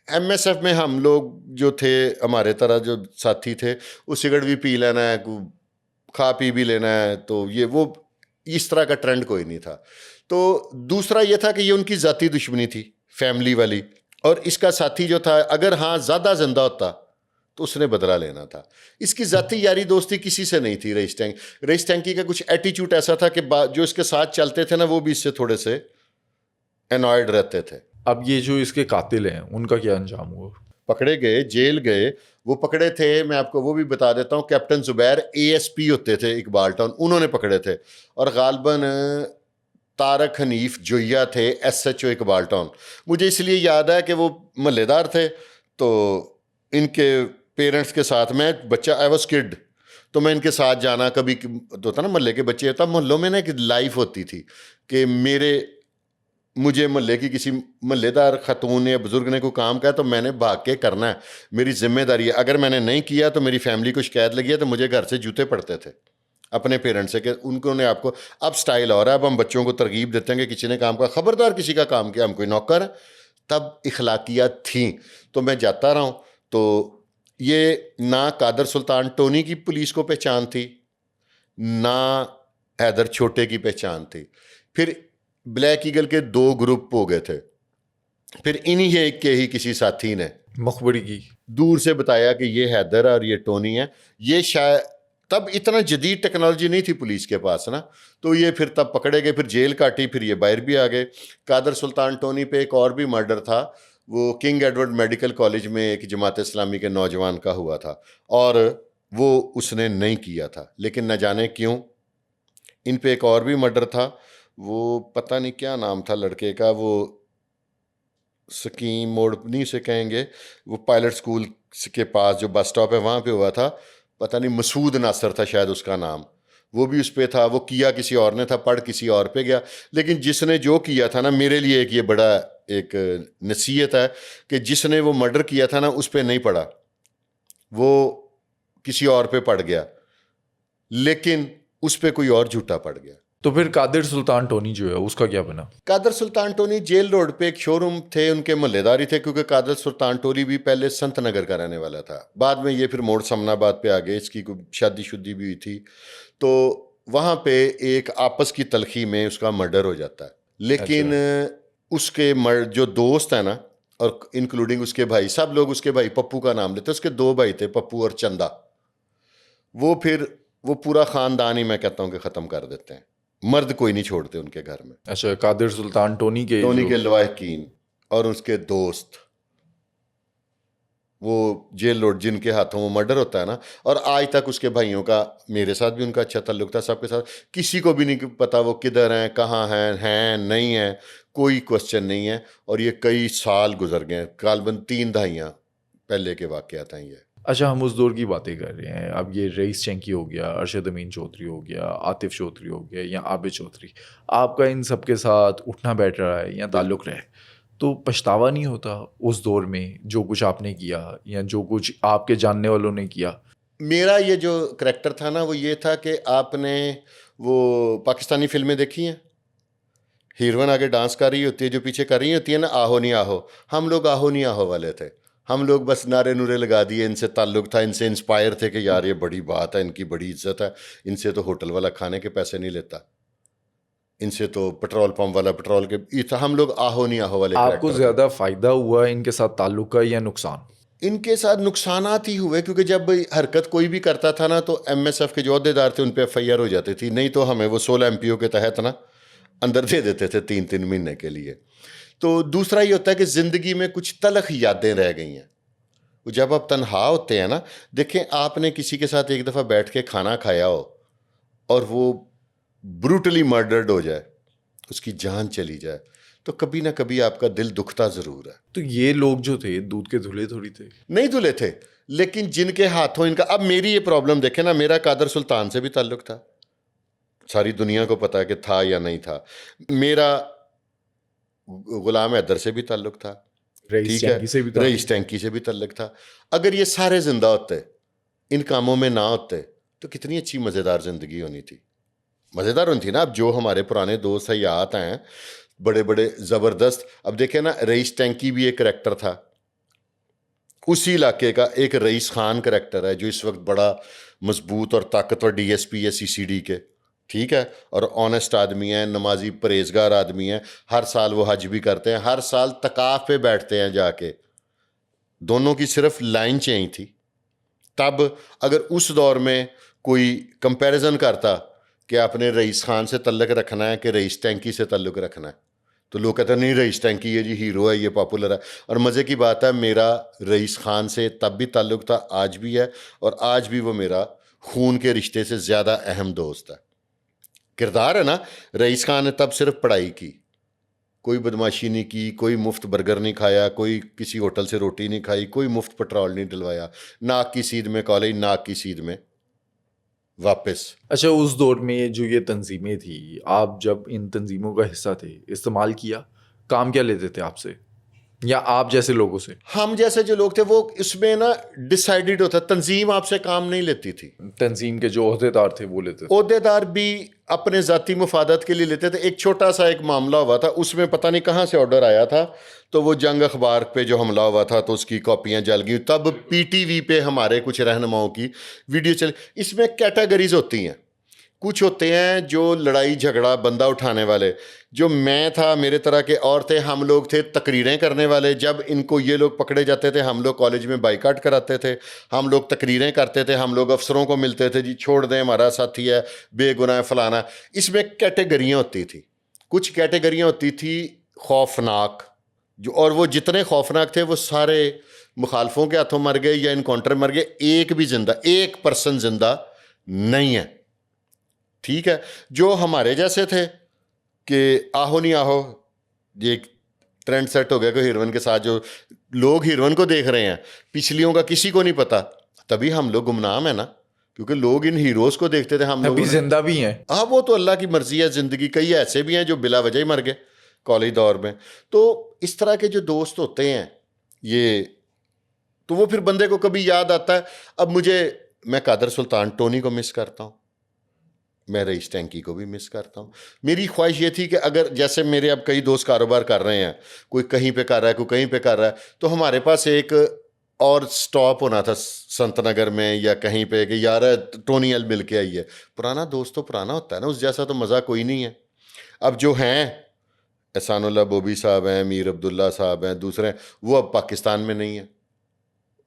ایم ایس ایف میں ہم لوگ جو تھے، ہمارے طرح جو ساتھی تھے، وہ سگریٹ بھی پی لینا ہے، کھا پی بھی لینا ہے. تو وہ اس طرح کا ٹرینڈ کوئی نہیں تھا. تو دوسرا یہ تھا کہ یہ ان کی ذاتی دشمنی تھی، فیملی والی. اور اس کا ساتھی جو تھا، اگر ہاں زیادہ زندہ ہوتا تو اس نے بدلہ لینا تھا. اس کی ذاتی یاری دوستی کسی سے نہیں تھی. رئیس ٹینکی کا کچھ ایٹیچیوڈ ایسا تھا کہ جو اس کے ساتھ چلتے تھے نا وہ بھی اس سے تھوڑے سے انوائڈ رہتے تھے. اب یہ جو اس کے قاتل ہیں ان کا کیا انجام ہوا؟ پکڑے گئے، جیل گئے. وہ پکڑے تھے، میں آپ کو وہ بھی بتا دیتا ہوں، کیپٹن زبیر ASP ہوتے تھے اقبال ٹاؤن، انہوں نے پکڑے تھے. اور غالباً طارق حنیف جویا تھے SHO اقبال ٹاؤن. مجھے اس لیے یاد ہے کہ وہ محلے دار تھے. تو ان کے پیرنٹس کے ساتھ میں بچہ، آئی واز کڈ، تو میں ان کے ساتھ جانا. کبھی تو ہوتا نا محلے کے بچے، ہوتا محلوں میں نا ایک لائف ہوتی تھی کہ مجھے محلے کی کسی محلے دار خاتون یا بزرگ نے کوئی کام کہا تو میں نے بھاگ کے کرنا ہے، میری ذمہ داری ہے. اگر میں نے نہیں کیا تو میری فیملی کو شکایت لگی ہے، تو مجھے گھر سے جوتے پڑتے تھے اپنے پیرنٹس سے کہ ان کو نے آپ کو. اب سٹائل ہو رہا ہے، اب ہم بچوں کو ترغیب دیتے ہیں کہ کسی نے کام کا، خبردار کسی کا کام کیا ہم کوئی نوکر ہیں. تب اخلاقیات تھیں. تو میں جاتا رہا ہوں. تو یہ نہ قادر سلطان ٹونی کی پولیس کو پہچان تھی، نہ حیدر چھوٹے کی پہچان تھی. پھر بلیک ایگل کے 2 گروپ ہو گئے تھے. پھر انہی ایک کے ہی کسی ساتھی نے مخبری کی دور سے بتایا کہ یہ حیدر اور یہ ٹونی ہے. یہ شاید تب اتنا جدید ٹیکنالوجی نہیں تھی پولیس کے پاس نا، تو یہ پھر تب پکڑے گئے، پھر جیل کاٹی، پھر یہ باہر بھی آ گئے. قادر سلطان ٹونی پہ ایک اور بھی مرڈر تھا، وہ کنگ ایڈورڈ میڈیکل کالج میں ایک جماعت اسلامی کے نوجوان کا ہوا تھا، اور وہ اس نے نہیں کیا تھا، لیکن نہ جانے کیوں. ان پہ ایک اور بھی مرڈر تھا، وہ پتہ نہیں کیا نام تھا لڑکے کا، وہ سکیم موڑ نہیں اسے کہیں گے, وہ پائلٹ اسکول کے پاس جو بس اسٹاپ ہے وہاں پہ ہوا تھا, پتہ نہیں مسعود ناصر تھا شاید اس کا نام, وہ بھی اس پہ تھا, وہ کیا کسی اور نے تھا, پڑھ کسی اور پہ گیا. لیکن جس نے جو کیا تھا نا, میرے لیے ایک یہ بڑا ایک نصیحت ہے کہ جس نے وہ مرڈر کیا تھا نا اس پہ نہیں پڑا, وہ کسی اور پہ پڑ گیا, لیکن اس پہ کوئی اور جھوٹا پڑ گیا. تو پھر قادر سلطان ٹونی جو ہے اس کا کیا بنا؟ قادر سلطان ٹونی جیل روڈ پہ ایک شو روم تھے, ان کے محلے داری تھے, کیونکہ قادر سلطان ٹونی بھی پہلے سنت نگر کا رہنے والا تھا, بعد میں یہ پھر موڑ سمنا آباد پہ آ گئے, اس کی کوئی شادی شدی بھی ہوئی تھی, تو وہاں پہ ایک آپس کی تلخی میں اس کا مرڈر ہو جاتا ہے. لیکن اس کے جو دوست ہیں نا, اور انکلوڈنگ اس کے بھائی, سب لوگ اس کے بھائی پپو کا نام لیتے, اس کے 2 بھائی تھے, پپو اور چندا, وہ پورا خاندان ہی میں کہتا ہوں کہ ختم کر دیتے ہیں, مرد کوئی نہیں چھوڑتے ان کے گھر میں. اچھا, قادر سلطان ٹونی کے لواحقین اور اس کے دوست, وہ جیل لوٹ جن کے ہاتھوں وہ مرڈر ہوتا ہے نا, اور آج تک اس کے بھائیوں کا, میرے ساتھ بھی ان کا اچھا تعلق تھا, سب کے ساتھ, کسی کو بھی نہیں پتا وہ کدھر ہیں, کہاں ہیں نہیں ہیں, کوئی کوشچن نہیں ہے. اور یہ کئی سال گزر گئے, غالباً 3 دہائیاں پہلے کے واقعات ہیں یہ. اچھا, ہم اس دور کی باتیں کر رہے ہیں, اب یہ رئیس چینکی ہو گیا, ارشد امین چودھری ہو گیا, عاطف چودھری ہو گیا, یا عابد چودھری, آپ کا ان سب کے ساتھ اٹھنا بیٹھ رہا ہے یا تعلق رہے, تو پچھتاوا نہیں ہوتا اس دور میں جو کچھ آپ نے کیا یا جو کچھ آپ کے جاننے والوں نے کیا؟ میرا یہ جو کریکٹر تھا نا, وہ یہ تھا کہ آپ نے وہ پاکستانی فلمیں دیکھی ہیں, ہیروئن آگے ڈانس کر رہی ہوتی ہے, جو پیچھے کر رہی ہوتی ہے نا, آہو نہیں آہو, ہم لوگ آہو نہیں آہو والے تھے. ہم لوگ بس نعرے نورے لگا دیے, ان سے تعلق تھا, ان سے انسپائر تھے کہ یار یہ بڑی بات ہے, ان کی بڑی عزت ہے, ان سے تو ہوٹل والا کھانے کے پیسے نہیں لیتا, ان سے تو پٹرول پمپ والا پیٹرول کے, یہ تھا. ہم لوگ آہو نہیں آہو والے. آپ کو زیادہ فائدہ ہوا ان کے ساتھ تعلق کا یا نقصان؟ ان کے ساتھ نقصانات ہی ہوئے, کیونکہ جب حرکت کوئی بھی کرتا تھا نا, تو ایم ایس ایف کے جو عہدیدار تھے ان پہ ایف آئی آر ہو جاتی تھی, نہیں تو ہمیں وہ 16 MPO کے تحت نا اندر دے دیتے تھے 3 مہینے کے لیے. تو دوسرا یہ ہوتا ہے کہ زندگی میں کچھ تلخ یادیں رہ گئی ہیں. جب آپ تنہا ہوتے ہیں نا, دیکھیں آپ نے کسی کے ساتھ ایک دفعہ بیٹھ کے کھانا کھایا ہو اور وہ بروٹلی مرڈرڈ ہو جائے, اس کی جان چلی جائے, تو کبھی نہ کبھی آپ کا دل دکھتا ضرور ہے. تو یہ لوگ جو تھے دودھ کے دھلے تھوڑی تھے, نہیں دھلے تھے, لیکن جن کے ہاتھوں ان کا, اب میری یہ پرابلم دیکھیں نا, میرا قادر سلطان سے بھی تعلق تھا, ساری دنیا کو پتا ہے کہ تھا یا نہیں تھا. میرا غلام حیدر سے بھی تعلق تھا, ٹھیک ہے, رئیس ٹینکی سے بھی تعلق تھا. اگر یہ سارے زندہ ہوتے, ان کاموں میں نہ ہوتے, تو کتنی اچھی مزیدار زندگی ہونی تھی. مزیدار ہونی تھی نا. اب جو ہمارے پرانے دوست حیات ہیں بڑے بڑے زبردست, اب دیکھیں نا, رئیس ٹینکی بھی ایک کریکٹر تھا, اسی علاقے کا ایک رئیس خان کریکٹر ہے جو اس وقت بڑا مضبوط اور طاقتور DSP ہے CCD کے, ٹھیک ہے, اور آنیسٹ آدمی ہیں, نمازی پرہیزگار آدمی ہیں, ہر سال وہ حج بھی کرتے ہیں, ہر سال تقاف پہ بیٹھتے ہیں جا کے. دونوں کی صرف لائن چینج تھی. تب اگر اس دور میں کوئی کمپیریزن کرتا کہ آپ نے رئیس خان سے تعلق رکھنا ہے کہ رئیس ٹینکی سے تعلق رکھنا ہے, تو لوگ کہتے ہیں نہیں رئیس ٹینکی یہ جی ہیرو ہے, یہ پاپولر ہے. اور مزے کی بات ہے, میرا رئیس خان سے تب بھی تعلق تھا, آج بھی ہے, اور آج بھی وہ میرا خون کے رشتے سے زیادہ اہم دوست ہے. کردار ہے نا, رئیس خان نے تب صرف پڑھائی کی, کوئی بدماشی نہیں کی, کوئی مفت برگر نہیں کھایا, کوئی کسی ہوٹل سے روٹی نہیں کھائی, کوئی مفت پٹرول نہیں ڈلوایا, ناک کی سیدھ میں کالج, ناک کی سیدھ میں واپس. اچھا, اس دور میں جو یہ تنظیمیں تھیں, آپ جب ان تنظیموں کا حصہ تھے, استعمال کیا, کام کیا لیتے تھے آپ سے یا آپ جیسے لوگوں سے؟ ہم جیسے جو لوگ تھے وہ اس میں نا ڈیسائیڈڈ ہوتا, تنظیم آپ سے کام نہیں لیتی تھی. تنظیم کے جو عہدیدار تھے وہ لیتے تھے. عہدیدار بھی اپنے ذاتی مفادات کے لیے لیتے تھے. ایک چھوٹا سا ایک معاملہ ہوا تھا, اس میں پتہ نہیں کہاں سے آرڈر آیا تھا, تو وہ جنگ اخبار پہ جو حملہ ہوا تھا تو اس کی کاپیاں جل گئی. تب PTV پہ ہمارے کچھ رہنماؤں کی ویڈیو چل. اس میں کیٹیگریز ہوتی ہیں, کچھ ہوتے ہیں جو لڑائی جھگڑا بندہ اٹھانے والے, جو میں تھا, میرے طرح کے اور تھے. ہم لوگ تھے تقریریں کرنے والے. جب ان کو یہ لوگ پکڑے جاتے تھے, ہم لوگ کالج میں بائیکاٹ کراتے تھے, ہم لوگ تقریریں کرتے تھے, ہم لوگ افسروں کو ملتے تھے, جی چھوڑ دیں ہمارا ساتھی ہے, بے گناہ فلانا. اس میں کیٹیگریاں ہوتی تھی. کچھ کیٹیگریاں ہوتی تھی خوفناک, جو, اور وہ جتنے خوفناک تھے وہ سارے مخالفوں کے ہاتھوں مر گئے یا انکاؤنٹر مر گئے. ایک بھی زندہ, 1% زندہ نہیں ہے, ٹھیک ہے. جو ہمارے جیسے تھے کہ آہو نہیں آہو, یہ ٹرینڈ سیٹ ہو گیا کہ ہیروئن کے ساتھ جو لوگ ہیروئن کو دیکھ رہے ہیں پچھلیوں کا کسی کو نہیں پتا. تبھی ہم لوگ گمنام ہیں نا, کیونکہ لوگ ان ہیروز کو دیکھتے تھے. ہم لوگ ابھی زندہ بھی ہیں. ہاں وہ تو اللہ کی مرضی ہے, زندگی کئی ایسے بھی ہیں جو بلا وجہ ہی مر گئے کالج دور میں. تو اس طرح کے جو دوست ہوتے ہیں یہ, تو وہ پھر بندے کو کبھی یاد آتا ہے. اب میں قادر سلطان ٹونی کو مس کرتا ہوں, میں رئیس ٹینکی کو بھی مس کرتا ہوں. میری خواہش یہ تھی کہ اگر جیسے میرے اب کئی دوست کاروبار کر رہے ہیں, کوئی کہیں پہ کر رہا ہے, کوئی کہیں پہ کر رہا ہے, تو ہمارے پاس ایک اور سٹاپ ہونا تھا سنت نگر میں یا کہیں پہ کہ یار ٹونی ایل مل کے آئی ہے. پرانا دوست تو پرانا ہوتا ہے نا, اس جیسا تو مزہ کوئی نہیں ہے. اب جو ہیں احسان اللہ بوبی صاحب ہیں, میر عبداللہ صاحب ہیں, دوسرے ہیں, وہ اب پاکستان میں نہیں ہیں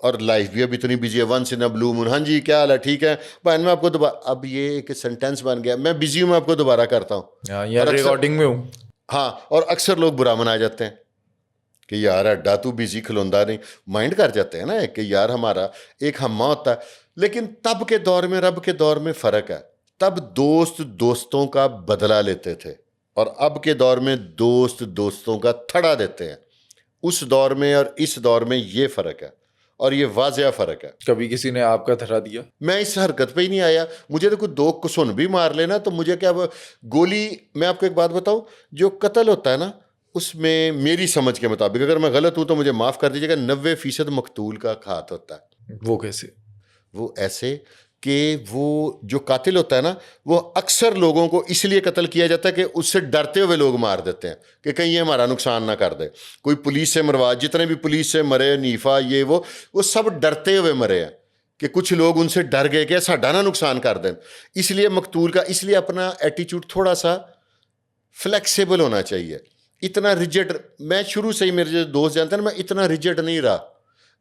اور لائف بھی اب اتنی بزی ہے. ونس ان اے بلو مون, ہاں جی کیا حال ہے, ٹھیک ہے بہن, میں آپ کو دوبارہ, اب یہ ایک سینٹینس بن گیا, میں بزی ہوں, میں آپ کو دوبارہ کرتا ہوں, یار ریکارڈنگ میں ہوں. ہاں, اور اکثر لوگ برا منائے جاتے ہیں کہ یار اڈا تو بزی کھلوندا نہیں, مائنڈ کر جاتے ہیں نا کہ یار ہمارا ایک ہمہ ہوتا ہے. لیکن تب کے دور میں, رب کے دور میں فرق ہے. تب دوست دوستوں کا بدلہ لیتے تھے اور اب کے دور میں دوست دوستوں کا تھڑا دیتے ہیں. اس دور میں اور اس دور میں یہ فرق ہے, اور یہ واضح فرق ہے. کبھی کسی نے آپ کا تھرا دیا؟ میں اس حرکت پہ ہی نہیں آیا. مجھے تو کوئی دو کسن بھی مار لینا تو مجھے کیا گولی. میں آپ کو ایک بات بتاؤں, جو قتل ہوتا ہے نا اس میں میری سمجھ کے مطابق, اگر میں غلط ہوں تو مجھے معاف کر دیجیے گا, 90% مقتول کا ہاتھ ہوتا ہے. وہ کیسے؟ وہ ایسے کہ وہ جو قاتل ہوتا ہے نا, وہ اکثر لوگوں کو اس لیے قتل کیا جاتا ہے کہ اس سے ڈرتے ہوئے لوگ مار دیتے ہیں کہ کہیں یہ ہمارا نقصان نہ کر دے. کوئی پولیس سے مروا, جتنے بھی پولیس سے مرے, نیفا یہ وہ سب ڈرتے ہوئے مرے ہیں کہ کچھ لوگ ان سے ڈر گئے کہ ساڈا نہ نقصان کر دیں. اس لیے مقتول کا, اس لیے اپنا ایٹیچیوڈ تھوڑا سا فلیکسیبل ہونا چاہیے. اتنا ریجڈ, میں شروع سے ہی, میرے جو دوست جانتے ہیں نا, میں اتنا ریجڈ نہیں رہا,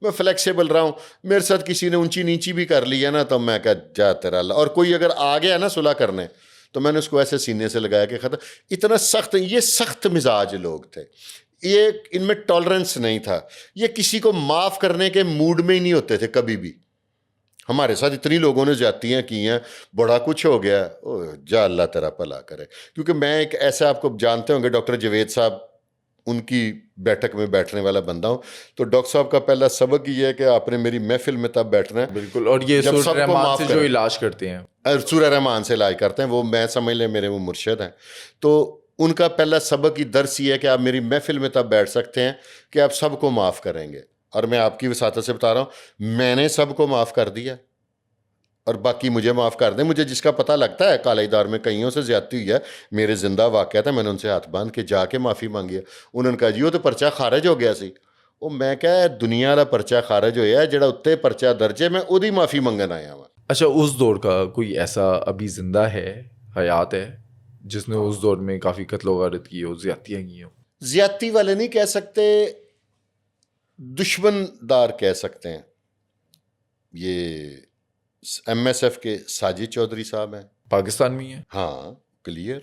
میں فلیکسیبل رہا ہوں. میرے ساتھ کسی نے اونچی نیچی بھی کر لی ہے نا تو میں کہا جا تیرا اللہ, اور کوئی اگر آ گیا نا صلح کرنے تو میں نے اس کو ایسے سینے سے لگایا کہ ختم. اتنا سخت, یہ سخت مزاج لوگ تھے, یہ ان میں ٹالرنس نہیں تھا, یہ کسی کو معاف کرنے کے موڈ میں ہی نہیں ہوتے تھے کبھی بھی. ہمارے ساتھ اتنی لوگوں نے زیادتیاں کی ہیں, بڑا کچھ ہو گیا, جا اللہ تیرا بھلا کرے. کیونکہ میں ایک ایسا, آپ کو جانتے ہوں گے ڈاکٹر جوید صاحب, ان کی بیٹھک میں بیٹھنے والا بندہ ہوں. تو ڈاکٹر صاحب کا پہلا سبق یہ ہے کہ آپ نے میری محفل میں تب بیٹھنا ہے. بالکل, اور یہ سورہ رحمان سے جو علاج کرتے ہیں, سورہ رحمان سے علاج کرتے ہیں, وہ میں سمجھ لیں میرے وہ مرشد ہیں. تو ان کا پہلا سبق ہی درس یہ ہے کہ آپ میری محفل میں تب بیٹھ سکتے ہیں کہ آپ سب کو معاف کریں گے. اور میں آپ کی وساطت سے بتا رہا ہوں, میں نے سب کو معاف کر دیا اور باقی مجھے معاف کر دیں. مجھے جس کا پتہ لگتا ہے کالج دار میں کئیوں سے زیادتی ہوئی ہے, میرے زندہ واقعہ تھا, میں نے ان سے ہاتھ باندھ کے جا کے معافی مانگی ہے. انہوں نے کہا جی وہ تو پرچہ خارج ہو گیا سی. وہ میں کہا دنیا کا پرچہ خارج ہویا ہے, جڑا اتنے پرچہ درجے میں وہی معافی منگن آیا ہوں. اچھا, اس دور کا کوئی ایسا ابھی زندہ ہے, حیات ہے, جس نے اس دور میں کافی قتل و غارت کی ہو, زیادتیاں کی ہوں؟ زیادتی والے نہیں کہہ سکتے, دشمن دار کہہ سکتے ہیں. یہ ایم ایس ایف کے ساجد چودھری صاحب ہیں, پاکستان میں ہی ہیں. ہاں کلیئر.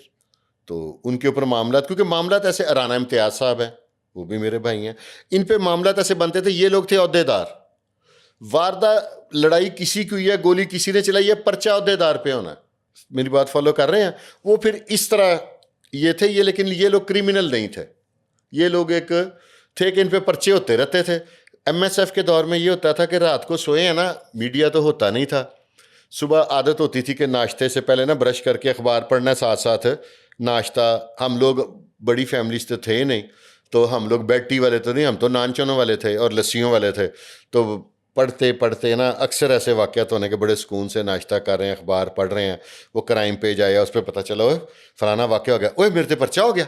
تو ان کے اوپر معاملات, کیونکہ معاملات ایسے, رانا امتیاز صاحب ہیں, وہ بھی میرے بھائی ہیں, ان پہ معاملات ایسے بنتے تھے. یہ لوگ تھے عہدے دار, واردہ لڑائی کسی کی ہوئی ہے, گولی کسی نے چلائی ہے, پرچہ عہدے دار پہ ہونا ہے. میری بات فالو کر رہے ہیں؟ وہ پھر اس طرح یہ تھے یہ, لیکن یہ لوگ کرمنل نہیں تھے. یہ لوگ ایک تھے کہ ان پہ پرچے ہوتے رہتے تھے. ایم ایس ایف کے دور میں یہ ہوتا تھا کہ رات کو سوئے ہیں نا, میڈیا تو ہوتا نہیں تھا, صبح عادت ہوتی تھی کہ ناشتے سے پہلے نا برش کر کے اخبار پڑھنا, ساتھ ساتھ ناشتہ. ہم لوگ بڑی فیملیز تو تھے نہیں, تو ہم لوگ بیڈ ٹی والے تو نہیں, ہم تو نان چنوں والے تھے اور لسیوں والے تھے. تو پڑھتے پڑھتے نا اکثر ایسے واقعات ہونے کے بڑے سکون سے ناشتہ کر رہے ہیں, اخبار پڑھ رہے ہیں, وہ کرائم پیج آیا, اس پہ پتہ چلا اوے فلانا واقعہ ہو گیا, اوے میرے تے پرچہ ہو گیا.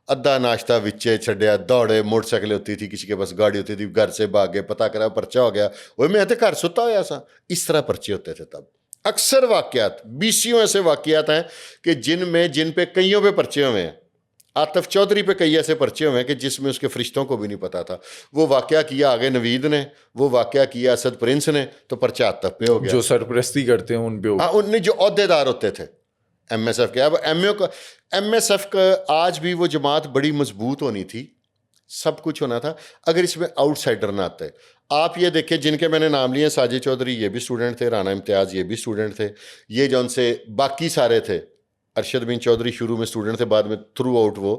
ادھا ناشتہ وچے چھڈیا, دوڑے, موٹر سائیکل ہوتی تھی, کسی کے پاس گاڑی ہوتی تھی, گھر سے بھاگے, پتہ کرا پرچہ ہو گیا, اوے میں تے گھر ستا ہوا سا. اس طرح پرچے ہوتے تھے تب. اکثر واقعات, 20 ایسے واقعات ہیں کہ جن پہ کئیوں پہ پرچے ہوئے ہیں. عاطف چودھری پہ کئی ایسے پرچے ہوئے ہیں کہ جس میں اس کے فرشتوں کو بھی نہیں پتا تھا. وہ واقعہ کیا آگے نوید نے, وہ واقعہ کیا اسد پرنس نے, تو پرچہ عاطف پہ ہو گیا. جو سرپرستی کرتے ہیں ان پہ, ان نے جو عہدے دار ہوتے تھے ایم ایس ایف کے. اب ایم ایس ایف کا آج بھی وہ جماعت بڑی مضبوط ہونی تھی, سب کچھ ہونا تھا, اگر اس میں آؤٹ سائڈر نہ آتے. آپ یہ دیکھیں جن کے میں نے نام لیے, ساجد چودھری یہ بھی اسٹوڈنٹ تھے, رانا امتیاز یہ بھی اسٹوڈنٹ تھے, یہ جو ان سے باقی سارے تھے, ارشد بن چودھری شروع میں اسٹوڈنٹ تھے, بعد میں تھرو آؤٹ وہ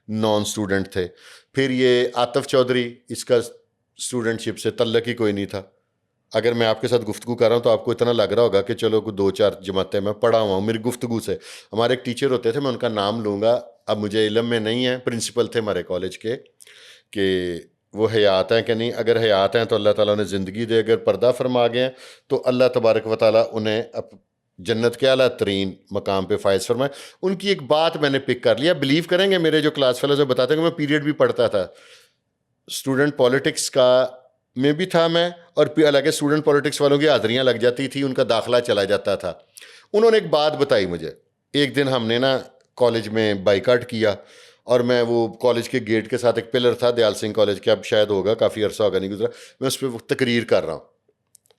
نان اسٹوڈنٹ تھے. پھر یہ عاطف چودھری، اس کا اسٹوڈنٹ شپ سے تعلق ہی کوئی نہیں تھا. اگر میں آپ کے ساتھ گفتگو کر رہا ہوں تو آپ کو اتنا لگ رہا ہوگا کہ چلو کوئی 2-4 جماعتیں میں پڑھا ہوا ہوں میری گفتگو سے. ہمارے ایک ٹیچر ہوتے تھے، میں ان کا نام لوں گا، اب مجھے علم میں نہیں ہے، پرنسپل تھے ہمارے کالج کے، کہ وہ حیات ہیں کہ نہیں. اگر حیات ہیں تو اللہ تعالیٰ انہیں زندگی دے، اگر پردہ فرما گئے ہیں تو اللہ تبارک و تعالیٰ انہیں جنت کے اعلیٰ ترین مقام پہ فائز فرمائے. ان کی ایک بات میں نے پک کر لیا، بلیو کریں گے میرے جو کلاس فیلوز بتاتے ہیں کہ میں پیریڈ بھی پڑھتا تھا اسٹوڈنٹ پالیٹکس کا میں بھی تھا میں، اور حالانکہ اسٹوڈنٹ پالیٹکس والوں کی حاضریاں لگ جاتی تھی، ان کا داخلہ چلا جاتا تھا. انہوں نے ایک بات بتائی مجھے. ایک دن ہم نے نا کالج میں بائیکاٹ کیا، اور میں وہ کالج کے گیٹ کے ساتھ ایک پلر تھا دیال سنگھ کالج کے، اب شاید ہوگا کافی عرصہ ہوگا نہیں گزرا، میں اس پہ تقریر کر رہا ہوں.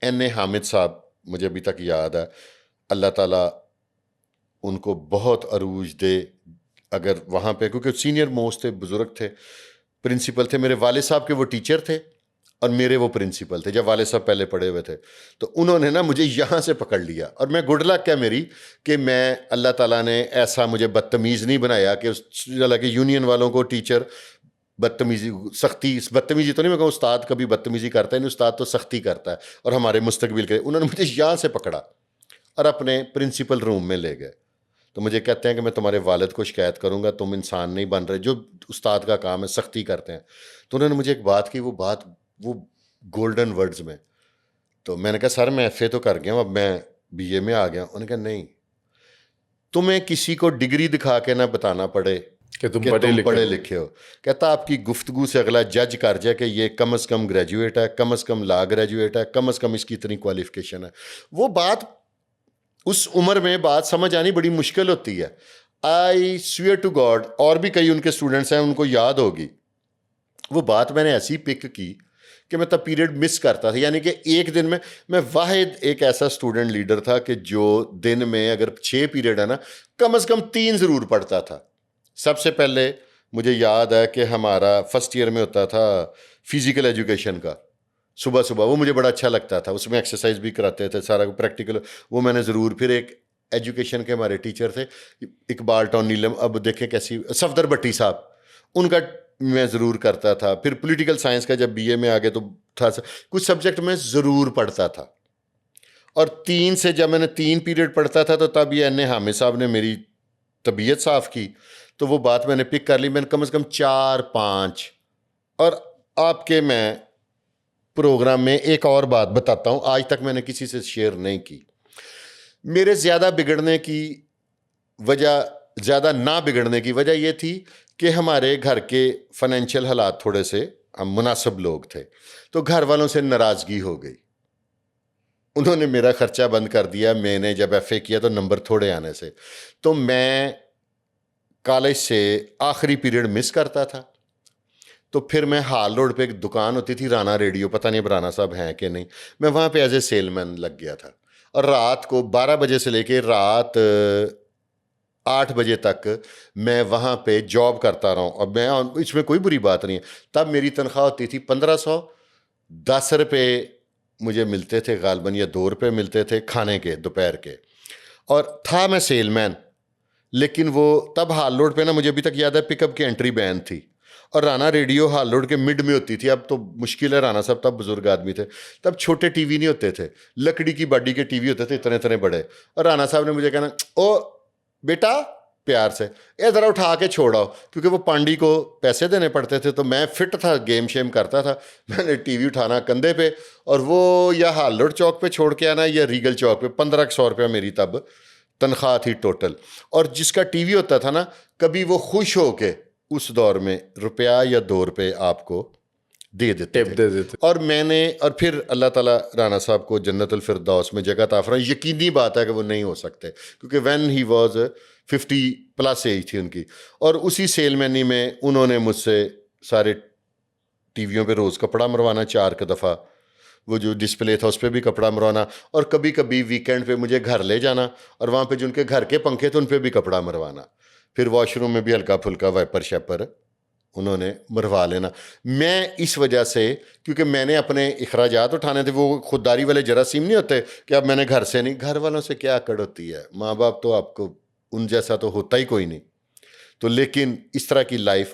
این اے حامد صاحب مجھے ابھی تک یاد ہے، اللہ تعالیٰ ان کو بہت عروج دے. اگر وہاں پہ کیونکہ سینئر موسٹ تھے، بزرگ تھے، پرنسپل تھے، میرے والد صاحب کے وہ ٹیچر تھے اور میرے وہ پرنسپل تھے جب والد صاحب پہلے پڑھے ہوئے تھے. تو انہوں نے نا مجھے یہاں سے پکڑ لیا، اور میں گڈ لک ہے میری کہ میں اللہ تعالیٰ نے ایسا مجھے بدتمیز نہیں بنایا کہ حالانکہ یونین والوں کو ٹیچر بدتمیزی بدتمیزی تو نہیں، میں کہوں استاد کبھی بدتمیزی کرتا ہے نہیں، استاد تو سختی کرتا ہے، اور ہمارے مستقبل کے انہوں نے مجھے یہاں سے پکڑا اور اپنے پرنسپل روم میں لے گئے. تو مجھے کہتے ہیں کہ میں تمہارے والد کو شکایت کروں گا، تم انسان نہیں بن رہے، جو استاد کا کام ہے سختی کرتے ہیں. تو انہوں نے مجھے ایک بات کی، وہ گولڈن ورڈز میں. تو میں نے کہا سر میں ایف اے تو کر گیا ہوں، اب میں بی اے میں آ گیا ہوں. انہوں نے کہا نہیں، تمہیں کسی کو ڈگری دکھا کے نہ بتانا پڑے کہ تم پڑھے لکھے ہو. کہتا آپ کی گفتگو سے اگلا جج کر جائے کہ یہ کم از کم گریجویٹ ہے، کم از کم لا گریجویٹ ہے، کم از کم اس کی اتنی کوالیفیکیشن ہے. وہ بات اس عمر میں بات سمجھ آنی بڑی مشکل ہوتی ہے. آئی سویئر ٹو گاڈ، اور بھی کئی ان کے اسٹوڈنٹس ہیں ان کو یاد ہوگی، وہ بات میں نے ایسی پک کی کہ میں تب پیریڈ مس کرتا تھا. یعنی کہ ایک دن میں واحد ایک ایسا اسٹوڈنٹ لیڈر تھا کہ جو دن میں اگر 6 پیریڈ ہے نا، کم از کم 3 ضرور پڑھتا تھا. سب سے پہلے مجھے یاد ہے کہ ہمارا فرسٹ ایئر میں ہوتا تھا فزیکل ایجوکیشن کا، صبح وہ مجھے بڑا اچھا لگتا تھا، اس میں ایکسرسائز بھی کراتے تھے، سارا پریکٹیکل وہ میں نے ضرور. پھر ایک ایجوکیشن کے ہمارے ٹیچر تھے اقبال ٹون نیلم، اب دیکھیں کیسی، صفدر بٹی صاحب، ان کا میں ضرور کرتا تھا. پھر پولیٹیکل سائنس کا جب بی اے میں آ گئے تو تھا کچھ سبجیکٹ میں ضرور پڑھتا تھا. اور 3 سے جب میں نے 3 پیریڈ پڑھتا تھا تو تب یہ این اے حامد صاحب نے میری طبیعت صاف کی، تو وہ بات میں نے پک کر لی. میں نے کم از کم 4-5. اور آپ کے میں پروگرام میں ایک اور بات بتاتا ہوں، آج تک میں نے کسی سے شیئر نہیں کی. میرے زیادہ نہ بگڑنے کی وجہ یہ تھی کہ ہمارے گھر کے فائنینشیل حالات تھوڑے سے ہم مناسب لوگ تھے، تو گھر والوں سے ناراضگی ہو گئی. انہوں نے میرا خرچہ بند کر دیا. میں نے جب ایف اے کیا تو نمبر تھوڑے آنے سے، تو میں کالج سے آخری پیریڈ مس کرتا تھا. تو پھر میں ہال روڈ پہ ایک دکان ہوتی تھی رانا ریڈیو، پتہ نہیں اب رانا صاحب ہیں کہ نہیں، میں وہاں پہ ایز اے سیل مین لگ گیا تھا. اور رات کو 12 بجے سے لے کے رات 8 بجے تک میں وہاں پہ جاب کرتا رہا ہوں. اب میں اس میں کوئی بری بات نہیں ہے. تب میری تنخواہ ہوتی تھی 1500، 10 روپے مجھے ملتے تھے غالباً، یا 2 روپے ملتے تھے کھانے کے دوپہر کے. اور تھا میں سیل مین، لیکن وہ تب ہال روڈ پہ نا مجھے ابھی تک یاد ہے پک اپ کی انٹری بین تھی، اور رانا ریڈیو ہال روڈ کے مڈ میں ہوتی تھی. اب تو مشکل ہے، رانا صاحب تب بزرگ آدمی تھے، تب چھوٹے ٹی وی نہیں ہوتے تھے، لکڑی کی باڈی کے ٹی وی ہوتے تھے اتنے بڑے. اور رانا صاحب نے مجھے کہنا، او بیٹا پیار سے یہ ذرا اٹھا کے چھوڑاؤ، کیونکہ وہ پانڈی کو پیسے دینے پڑتے تھے. تو میں فٹ تھا، گیم شیم کرتا تھا، میں نے ٹی وی اٹھانا کندھے پہ، اور وہ یا ہال روڈ چوک پہ چھوڑ کے آنا یا ریگل چوک پہ. 1500 روپیہ میری تب تنخواہ تھی ٹوٹل. اور جس کا ٹی وی ہوتا تھا نا، کبھی وہ خوش ہو کے اس دور میں روپیہ یا 2 روپے آپ کو دے دیتے تھے. اور میں نے، اور پھر اللہ تعالیٰ رانا صاحب کو جنت الفردوس میں جگہ عطا فرمائے. یقینی بات ہے کہ وہ نہیں ہو سکتے، کیونکہ وین ہی واز 50+ ایج تھی ان کی. اور اسی سیل مینی میں انہوں نے مجھ سے سارے ٹی ویوں پہ روز کپڑا مروانا 4 دفعہ، وہ جو ڈسپلے تھا اس پہ بھی کپڑا مروانا، اور کبھی کبھی ویکینڈ پہ مجھے گھر لے جانا اور وہاں پہ جو ان کے گھر کے پنکھے تھے ان پہ بھی کپڑا مروانا. پھر واش روم میں بھی ہلکا پھلکا وائپر شیپر انہوں نے مروا لینا. میں اس وجہ سے، کیونکہ میں نے اپنے اخراجات اٹھانے تھے، وہ خودداری والے جراثیم نہیں ہوتے کہ اب میں نے گھر سے نہیں، گھر والوں سے کیا اکڑ ہوتی ہے، ماں باپ تو آپ کو ان جیسا تو ہوتا ہی کوئی نہیں. تو لیکن اس طرح کی لائف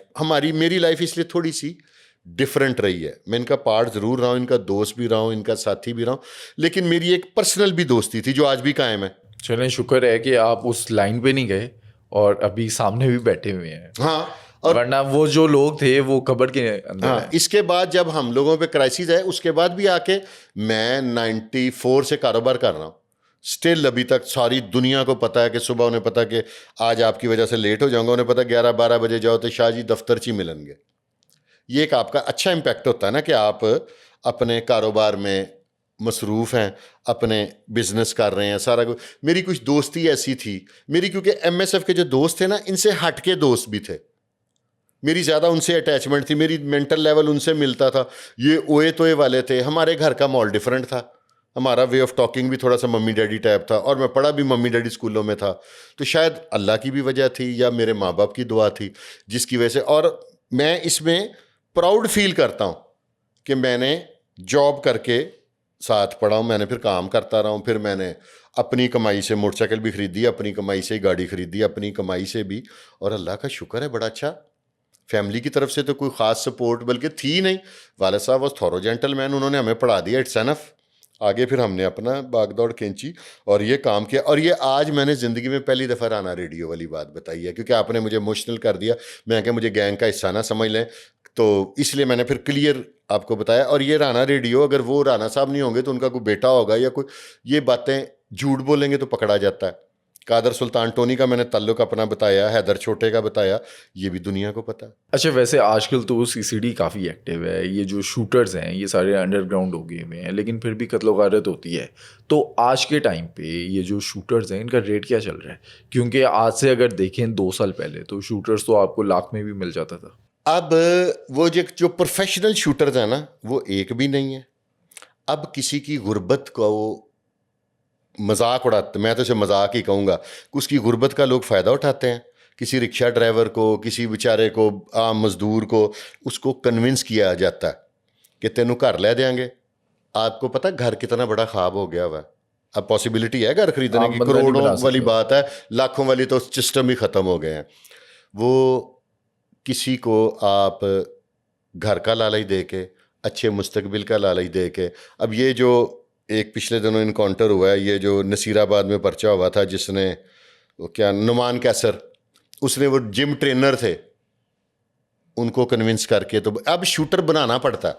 میری لائف اس لیے تھوڑی سی ڈفرینٹ رہی ہے. میں ان کا پارٹ ضرور رہا ہوں, ان کا دوست بھی رہا ہوں, ان کا ساتھی بھی رہا ہوں, لیکن میری ایک پرسنل بھی دوستی تھی جو آج بھی قائم ہے. چلیں شکر ہے کہ آپ اس لائن پہ نہیں گئے اور ابھی سامنے بھی بیٹھے ہوئے ہیں. ہاں, اور ورنہ وہ جو لوگ تھے وہ قبر کے اندر ہاں. ہیں. اس کے بعد جب ہم لوگوں پہ کرائسس ہے, اس کے بعد بھی آ کے میں 94 سے کاروبار کر رہا ہوں. اسٹل ابھی تک ساری دنیا کو پتا ہے کہ صبح انہیں پتا کہ آج آپ کی وجہ سے لیٹ ہو جاؤں گا, انہیں پتا 11-12 بجے جاؤ تو شاہ جی دفتر چ ہی ملیں گے. یہ ایک آپ کا اچھا امپیکٹ ہوتا ہے نا کہ آپ اپنے کاروبار میں مصروف ہیں, اپنے بزنس کر رہے ہیں سارا کچھ. میری کچھ دوستی ایسی تھی میری, کیونکہ ایم ایس ایف کے جو دوست تھے نا, ان سے ہٹ کے دوست بھی تھے, میری زیادہ ان سے اٹیچمنٹ تھی, میری مینٹل لیول ان سے ملتا تھا. یہ اوئے توئے والے تھے, ہمارے گھر کا ماحول ڈفرینٹ تھا, ہمارا وے آف ٹاکنگ بھی تھوڑا سا ممی ڈیڈی ٹائپ تھا, اور میں پڑھا بھی ممی ڈیڈی اسکولوں میں تھا. تو شاید اللہ کی بھی وجہ تھی یا میرے ماں باپ کی دعا تھی جس کی وجہ سے. اور میں اس میں پراؤڈ فیل کرتا ہوں کہ میں نے جاب کر کے ساتھ پڑھا ہوں, میں نے پھر کام کرتا رہا ہوں, پھر میں نے اپنی کمائی سے موٹر سائیکل بھی خریدی, اپنی کمائی سے گاڑی خریدی, اپنی کمائی سے بھی. اور اللہ کا شکر ہے بڑا اچھا, فیملی کی طرف سے تو کوئی خاص سپورٹ بلکہ تھی نہیں. والد صاحب واز تھورو جینٹل مین, انہوں نے ہمیں پڑھا دیا, اٹس انف. آگے پھر ہم نے اپنا باغ دوڑ کھینچی اور یہ کام کیا. اور یہ آج میں نے زندگی میں پہلی دفعہ رانا ریڈیو والی بات بتائی ہے, کیونکہ آپ نے مجھے ایموشنل کر دیا. میں کہ مجھے گینگ کا حصہ نہ سمجھ لیں, تو اس لیے میں نے پھر کلیئر آپ کو بتایا. اور یہ رانا ریڈیو, اگر وہ رانا صاحب نہیں ہوں گے تو ان کا کوئی بیٹا ہوگا یا کوئی, یہ باتیں جھوٹ بولیں گے تو پکڑا جاتا ہے. قادر سلطان ٹونی کا میں نے تعلق اپنا بتایا, حیدر چھوٹے کا بتایا, یہ بھی دنیا کو پتا ہے. اچھا ویسے آج کل تو سی سی ڈی کافی ایکٹیو ہے, یہ جو شوٹرز ہیں یہ سارے انڈر گراؤنڈ ہو گئے ہوئے ہیں, لیکن پھر بھی قتل و غارت ہوتی ہے. تو آج کے ٹائم پہ یہ جو شوٹرز ہیں ان کا ریٹ کیا چل رہا ہے؟ کیونکہ آج سے اگر دیکھیں 2 سال پہلے تو شوٹرز تو آپ کو لاکھ میں بھی مل جاتا تھا. اب وہ جو پروفیشنل شوٹرز ہیں نا وہ ایک بھی نہیں ہے. اب کسی کی غربت کو مذاق اڑاتے, میں تو اسے مذاق ہی کہوں گا, اس کی غربت کا لوگ فائدہ اٹھاتے ہیں. کسی رکشہ ڈرائیور کو, کسی بیچارے کو, عام مزدور کو, اس کو کنونس کیا جاتا ہے کہ تینوں گھر لے دیں گے. آپ کو پتہ گھر کتنا بڑا خواب ہو گیا ہوا ہے. اب پاسبلٹی ہے گھر خریدنے کی, کروڑوں والی بات ہے, لاکھوں والی تو سسٹم ہی ختم ہو گئے ہیں. وہ کسی کو آپ گھر کا لالچ دے کے, اچھے مستقبل کا لالچ دے کے. اب یہ جو ایک پچھلے دنوں انکاؤنٹر ہوا ہے, یہ جو نصیر آباد میں پرچہ ہوا تھا, جس نے وہ کیا نعمان کیسر, اس نے وہ جم ٹرینر تھے, ان کو کنونس کر کے, تو اب شوٹر بنانا پڑتا.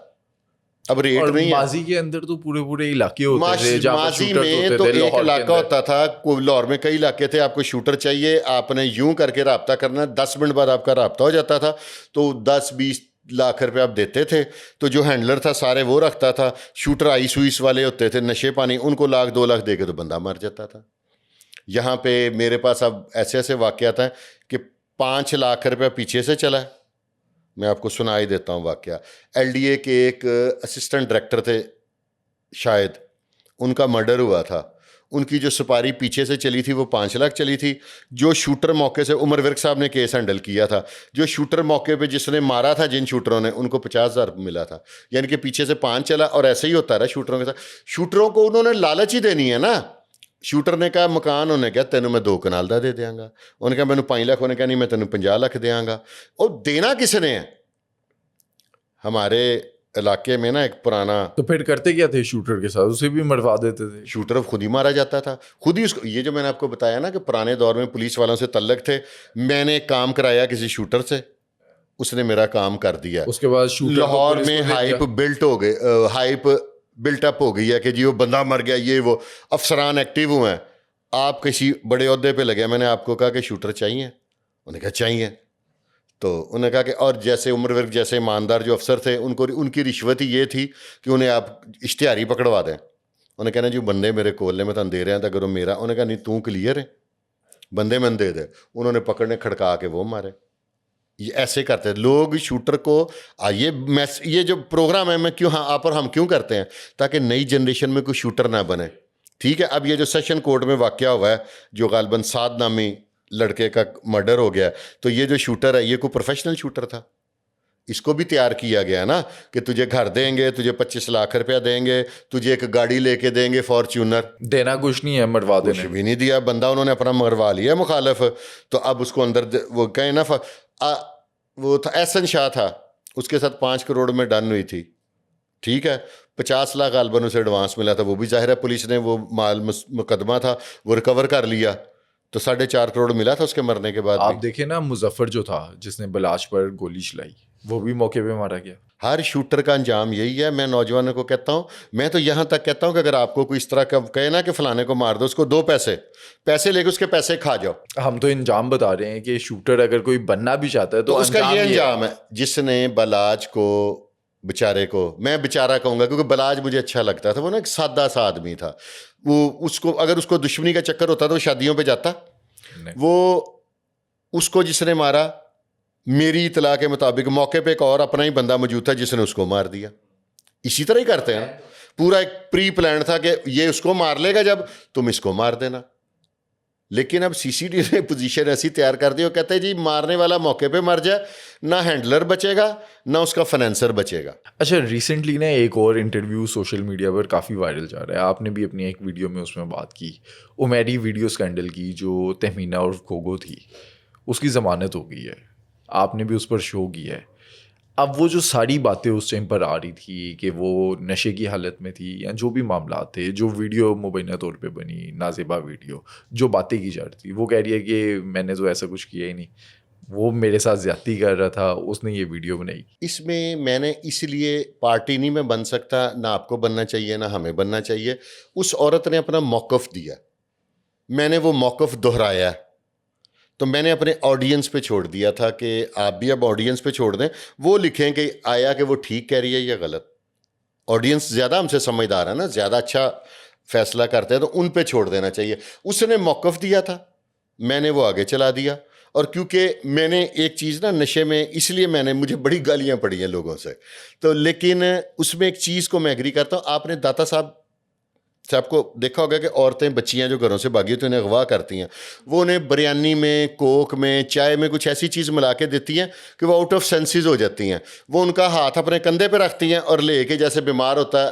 اب ریٹ نہیں ہے. ماضی کے اندر تو پورے علاقے ہوتے تھے, ماضی میں تو ایک علاقہ ہوتا تھا, لاہور میں کئی علاقے تھے. آپ کو شوٹر چاہیے, آپ نے یوں کر کے رابطہ کرنا, 10 منٹ بعد آپ کا رابطہ ہو جاتا تھا. تو 10-20 لاکھ روپے آپ دیتے تھے, تو جو ہینڈلر تھا سارے وہ رکھتا تھا. شوٹر آئس وائس والے ہوتے تھے, نشے پانی, ان کو 1-2 لاکھ دے کے تو بندہ مر جاتا تھا. یہاں پہ میرے پاس اب ایسے واقعات ہیں کہ 5 لاکھ روپے پیچھے سے چلا ہے. میں آپ کو سنا ہی دیتا ہوں واقعہ. ایل ڈی اے کے ایک اسسٹنٹ ڈائریکٹر تھے شاید, ان کا مرڈر ہوا تھا. ان کی جو سپاری پیچھے سے چلی تھی وہ 5 لاکھ چلی تھی. جو شوٹر موقع سے, عمر ورک صاحب نے کیس ہینڈل کیا تھا, جو شوٹر موقع پہ جس نے مارا تھا جن شوٹروں نے, ان کو 50,000 ملا تھا. یعنی کہ پیچھے سے 5 چلا. اور ایسے ہی ہوتا رہا شوٹروں کے ساتھ. شوٹروں کو انہوں نے لالچ ہی دینی ہے نا. شوٹر نے کہا مکان, انہوں نے کہا تینوں میں 2 کنال دا دے دیاں گا. انہوں نے کہا مینوں 5 لاکھ, انہوں نے کہا نہیں میں تینوں 50 لاکھ دیاں گا. اور دینا کس نے ہے؟ ہمارے علاقے میں نا ایک پرانا. تو پھر کرتے کیا تھے شوٹر کے ساتھ؟ اسے بھی مروا دیتے تھے. شوٹر خود ہی مارا جاتا تھا, خود ہی اس کو. یہ جو میں نے آپ کو بتایا نا کہ پرانے دور میں پولیس والوں سے تعلق تھے, میں نے کام کرایا کسی شوٹر سے, اس نے میرا کام کر دیا. اس کے بعد لاہور میں ہائپ بلٹ اپ ہو گئی ہے کہ جی وہ بندہ مر گیا, یہ وہ. افسران ایکٹیو ہوئے ہیں. آپ کسی بڑے عہدے پہ لگے, میں نے آپ کو کہا کہ شوٹر چاہیے, انہوں نے کہا چاہیے. تو انہوں نے کہا کہ, اور جیسے عمر ورک جیسے ایماندار جو افسر تھے, ان کی رشوت ہی یہ تھی کہ انہیں آپ اشتہاری پکڑوا دیں. انہوں نے کہنا جی بندے میرے کولنے میں تن دے رہے ہیں, اگر وہ میرا. انہوں نے کہا نہیں تو کلیئر ہے, بندے میں دے دے. انہوں نے پکڑنے کھڑکا کے وہ مارے. یہ ایسے کرتے لوگ شوٹر کو. یہ جو پروگرام ہے میں کیوں, ہاں آپ اور ہم کیوں کرتے ہیں, تاکہ نئی جنریشن میں کوئی شوٹر نہ بنے. ٹھیک ہے, اب یہ جو سیشن کورٹ میں واقعہ ہوا ہے, جو غالباً سعد نامی لڑکے کا مرڈر ہو گیا, تو یہ جو شوٹر ہے یہ کوئی پروفیشنل شوٹر تھا, اس کو بھی تیار کیا گیا نا کہ تجھے گھر دیں گے, تجھے 25 لاکھ روپیہ دیں گے, تجھے ایک گاڑی لے کے دیں گے فارچونر. دینا کچھ نہیں ہے, مروا دینا. کچھ بھی نہیں دیا بندہ, انہوں نے اپنا مروا لیا مخالف. تو اب اس کو اندر وہ کہیں نا, وہ تھا احسن شاہ تھا, اس کے ساتھ 5 کروڑ میں ڈن ہوئی تھی, ٹھیک ہے, 50 لاکھ غالباً اسے ایڈوانس ملا تھا. وہ بھی ظاہر ہے پولیس نے وہ مال مقدمہ تھا وہ ریکور کر لیا, تو 4.5 کروڑ ملا تھا اس کے مرنے کے بعد. آپ دیکھیں نا, مظفر جو تھا جس نے بلاش پر گولی چلائی, وہ بھی موقع پہ مارا گیا. ہر شوٹر کا انجام یہی ہے. میں نوجوانوں کو کہتا ہوں, میں تو یہاں تک کہتا ہوں کہ اگر آپ کو کوئی اس طرح کا کہے نا کہ فلانے کو مار دو, اس کو 2 پیسے لے کے اس کے پیسے کھا جاؤ. ہم تو انجام بتا رہے ہیں کہ شوٹر اگر کوئی بننا بھی چاہتا ہے تو اس کا یہ انجام ہے. جس نے بلاج کو, بیچارے کو میں بیچارہ کہوں گا کیونکہ بلاج مجھے اچھا لگتا تھا, وہ نا ایک سادہ سا آدمی تھا. وہ اس کو اگر اس کو دشمنی کا چکر ہوتا تو وہ شادیوں پہ جاتا. وہ اس کو جس نے مارا, میری اطلاع کے مطابق موقع پہ ایک اور اپنا ہی بندہ موجود تھا جس نے اس کو مار دیا. اسی طرح ہی کرتے ہیں, پورا ایک پری پلان تھا کہ یہ اس کو مار لے گا جب تم اس کو مار دینا. لیکن اب سی سی ٹی نے پوزیشن ایسی تیار کر دی, وہ کہتے ہیں جی مارنے والا موقع پہ مر جائے, نہ ہینڈلر بچے گا نہ اس کا فائنینسر بچے گا. اچھا, ریسنٹلی نا ایک اور انٹرویو سوشل میڈیا پر کافی وائرل جا رہا ہے. آپ نے بھی اپنی ایک ویڈیو میں اس میں بات کی, عمیری ویڈیو اسکینڈل کی, جو تہمینہ اور گوگو تھی, اس کی ضمانت ہو گئی ہے. آپ نے بھی اس پر شو کیا ہے. اب وہ جو ساری باتیں اس ٹائم پر آ رہی تھی کہ وہ نشے کی حالت میں تھی, یا جو بھی معاملات تھے, جو ویڈیو مبینہ طور پہ بنی, نازیبہ ویڈیو, جو باتیں کی جا رہی تھی, وہ کہہ رہی ہے کہ میں نے تو ایسا کچھ کیا ہی نہیں, وہ میرے ساتھ زیادتی کر رہا تھا, اس نے یہ ویڈیو بنائی. اس میں نے اس لیے پارٹی نہیں میں بن سکتا, نہ آپ کو بننا چاہیے نہ ہمیں بننا چاہیے. اس عورت نے اپنا موقف دیا, میں نے وہ موقف دہرایا, تو میں نے اپنے آڈینس پہ چھوڑ دیا تھا کہ آپ بھی اب آڈینس پہ چھوڑ دیں, وہ لکھیں کہ آیا کہ وہ ٹھیک کہہ رہی ہے یا غلط. آڈینس زیادہ ہم سے سمجھدار ہے نا, زیادہ اچھا فیصلہ کرتے ہیں, تو ان پہ چھوڑ دینا چاہیے. اس نے موقف دیا تھا, میں نے وہ آگے چلا دیا. اور کیونکہ میں نے ایک چیز نا نشے میں, اس لیے مجھے بڑی گالیاں پڑی ہیں لوگوں سے, تو لیکن اس میں ایک چیز کو میں ایگری کرتا ہوں. آپ نے داتا صاحب کو دیکھا ہوگا کہ عورتیں, بچیاں جو گھروں سے بھاگی تو انہیں اغوا کرتی ہیں, وہ انہیں بریانی میں, کوک میں, چائے میں کچھ ایسی چیز ملا کے دیتی ہیں کہ وہ آؤٹ آف سینسز ہو جاتی ہیں. وہ ان کا ہاتھ اپنے کندھے پہ رکھتی ہیں اور لے کے جیسے بیمار ہوتا ہے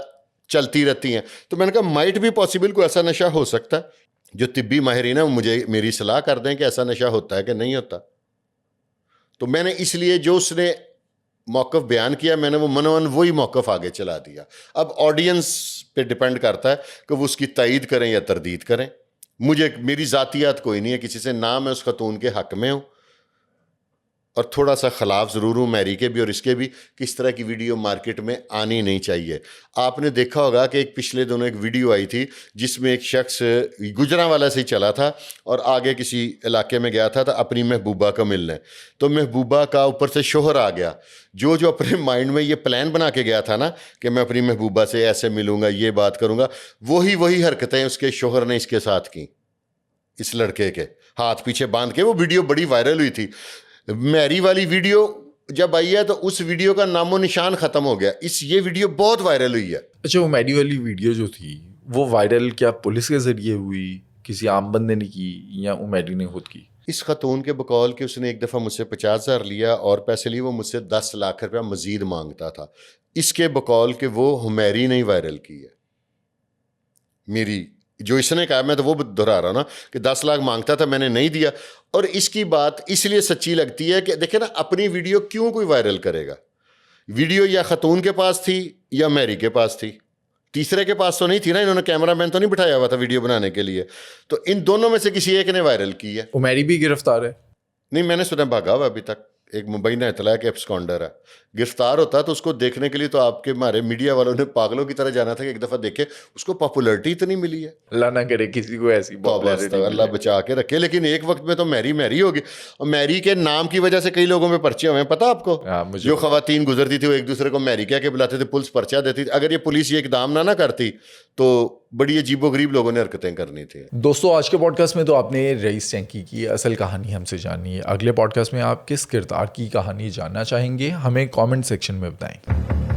چلتی رہتی ہیں. تو میں نے کہا مائٹ بھی پاسبل کوئی ایسا نشہ ہو سکتا ہے. جو طبی ماہرین ہیں مجھے میری صلاح کر دیں کہ ایسا نشہ ہوتا ہے کہ نہیں ہوتا. تو میں نے اس لیے جو اس نے موقف بیان کیا, میں نے وہ منون وہی موقف آگے چلا دیا. اب آڈینس پہ ڈپینڈ کرتا ہے کہ وہ اس کی تائید کریں یا تردید کریں. میری ذاتیات کوئی نہیں ہے کسی سے, نہ میں اس خاتون کے حق میں ہوں, اور تھوڑا سا خلاف ضرور ہوں میری کے بھی اور اس کے بھی, کہ اس طرح کی ویڈیو مارکیٹ میں آنی نہیں چاہیے. آپ نے دیکھا ہوگا کہ ایک پچھلے دنوں ایک ویڈیو آئی تھی جس میں ایک شخص گجرانوالہ سے ہی چلا تھا اور آگے کسی علاقے میں گیا تھا تو اپنی محبوبہ کو ملنے, تو محبوبہ کا اوپر سے شوہر آ گیا, جو اپنے مائنڈ میں یہ پلان بنا کے گیا تھا نا کہ میں اپنی محبوبہ سے ایسے ملوں گا, یہ بات کروں گا, وہی حرکتیں اس کے شوہر نے اس کے ساتھ کی, اس لڑکے کے ہاتھ پیچھے باندھ کے. وہ ویڈیو بڑی وائرل ہوئی تھی. میری والی ویڈیو جب آئی ہے تو اس ویڈیو کا نام و نشان ختم ہو گیا. یہ ویڈیو بہت وائرل ہوئی ہے. اچھا, وہ میری والی ویڈیو جو تھی وہ وائرل کیا پولیس کے ذریعے ہوئی, کسی عام بندے نے کی, یا عمیری نے خود کی؟ اس خاتون کے بقول کہ اس نے ایک دفعہ مجھ سے 50,000 لیا اور پیسے لیے, وہ مجھ سے 10 لاکھ روپیہ مزید مانگتا تھا. اس کے بقول کہ وہ عمیری نے وائرل کی ہے. میری جو اس نے کہا, میں تو وہ دہرا رہا ہوں نا کہ 10 لاکھ مانگتا تھا, میں نے نہیں دیا. اور اس کی بات اس لیے سچی لگتی ہے کہ دیکھیں نا, اپنی ویڈیو کیوں کوئی وائرل کرے گا. ویڈیو یا خاتون کے پاس تھی یا میری کے پاس تھی, تیسرے کے پاس تو نہیں تھی نا. انہوں نے کیمرہ مین تو نہیں بٹھایا ہوا تھا ویڈیو بنانے کے لیے, تو ان دونوں میں سے کسی ایک نے وائرل کی ہے. عمیری بھی گرفتار ہے؟ نہیں, میں نے سنا بھاگا ہوا ابھی تک. ایک مبینہ اطلاع کہ ایبسکونڈر ہے. گرفتار ہوتا تو اس کو دیکھنے کے لیے تو آپ کے ہمارے میڈیا والوں نے پاگلوں کی طرح جانا تھا کہ ایک دفعہ دیکھے. اس کو پاپولرٹی اتنی ملی ہے, اللہ نہ کرے کسی کو ایسی پاپولرٹی, اللہ بچا کے رکھے. لیکن ایک وقت میں تو میری ہوگی, اور میری کے نام کی وجہ سے کئی لوگوں میں پرچے ہوئے ہیں, پتہ آپ کو. جو خواتین گزرتی تھی وہ ایک دوسرے کو میری کہہ کے بلاتے تھے, پولیس پرچہ دیتی تھی. اگر یہ پولیس یہ اقدام نہ کرتی تو بڑی عجیب و غریب لوگوں نے حرکتیں کرنی تھی. دوستو, آج کے پوڈ کاسٹ میں تو آپ نے رئیس چینکی کی اصل کہانی ہم سے جانی ہے. اگلے پوڈ کاسٹ میں آپ کس کردار کی کہانی جاننا چاہیں گے, ہمیں کامنٹ سیکشن میں بتائیں.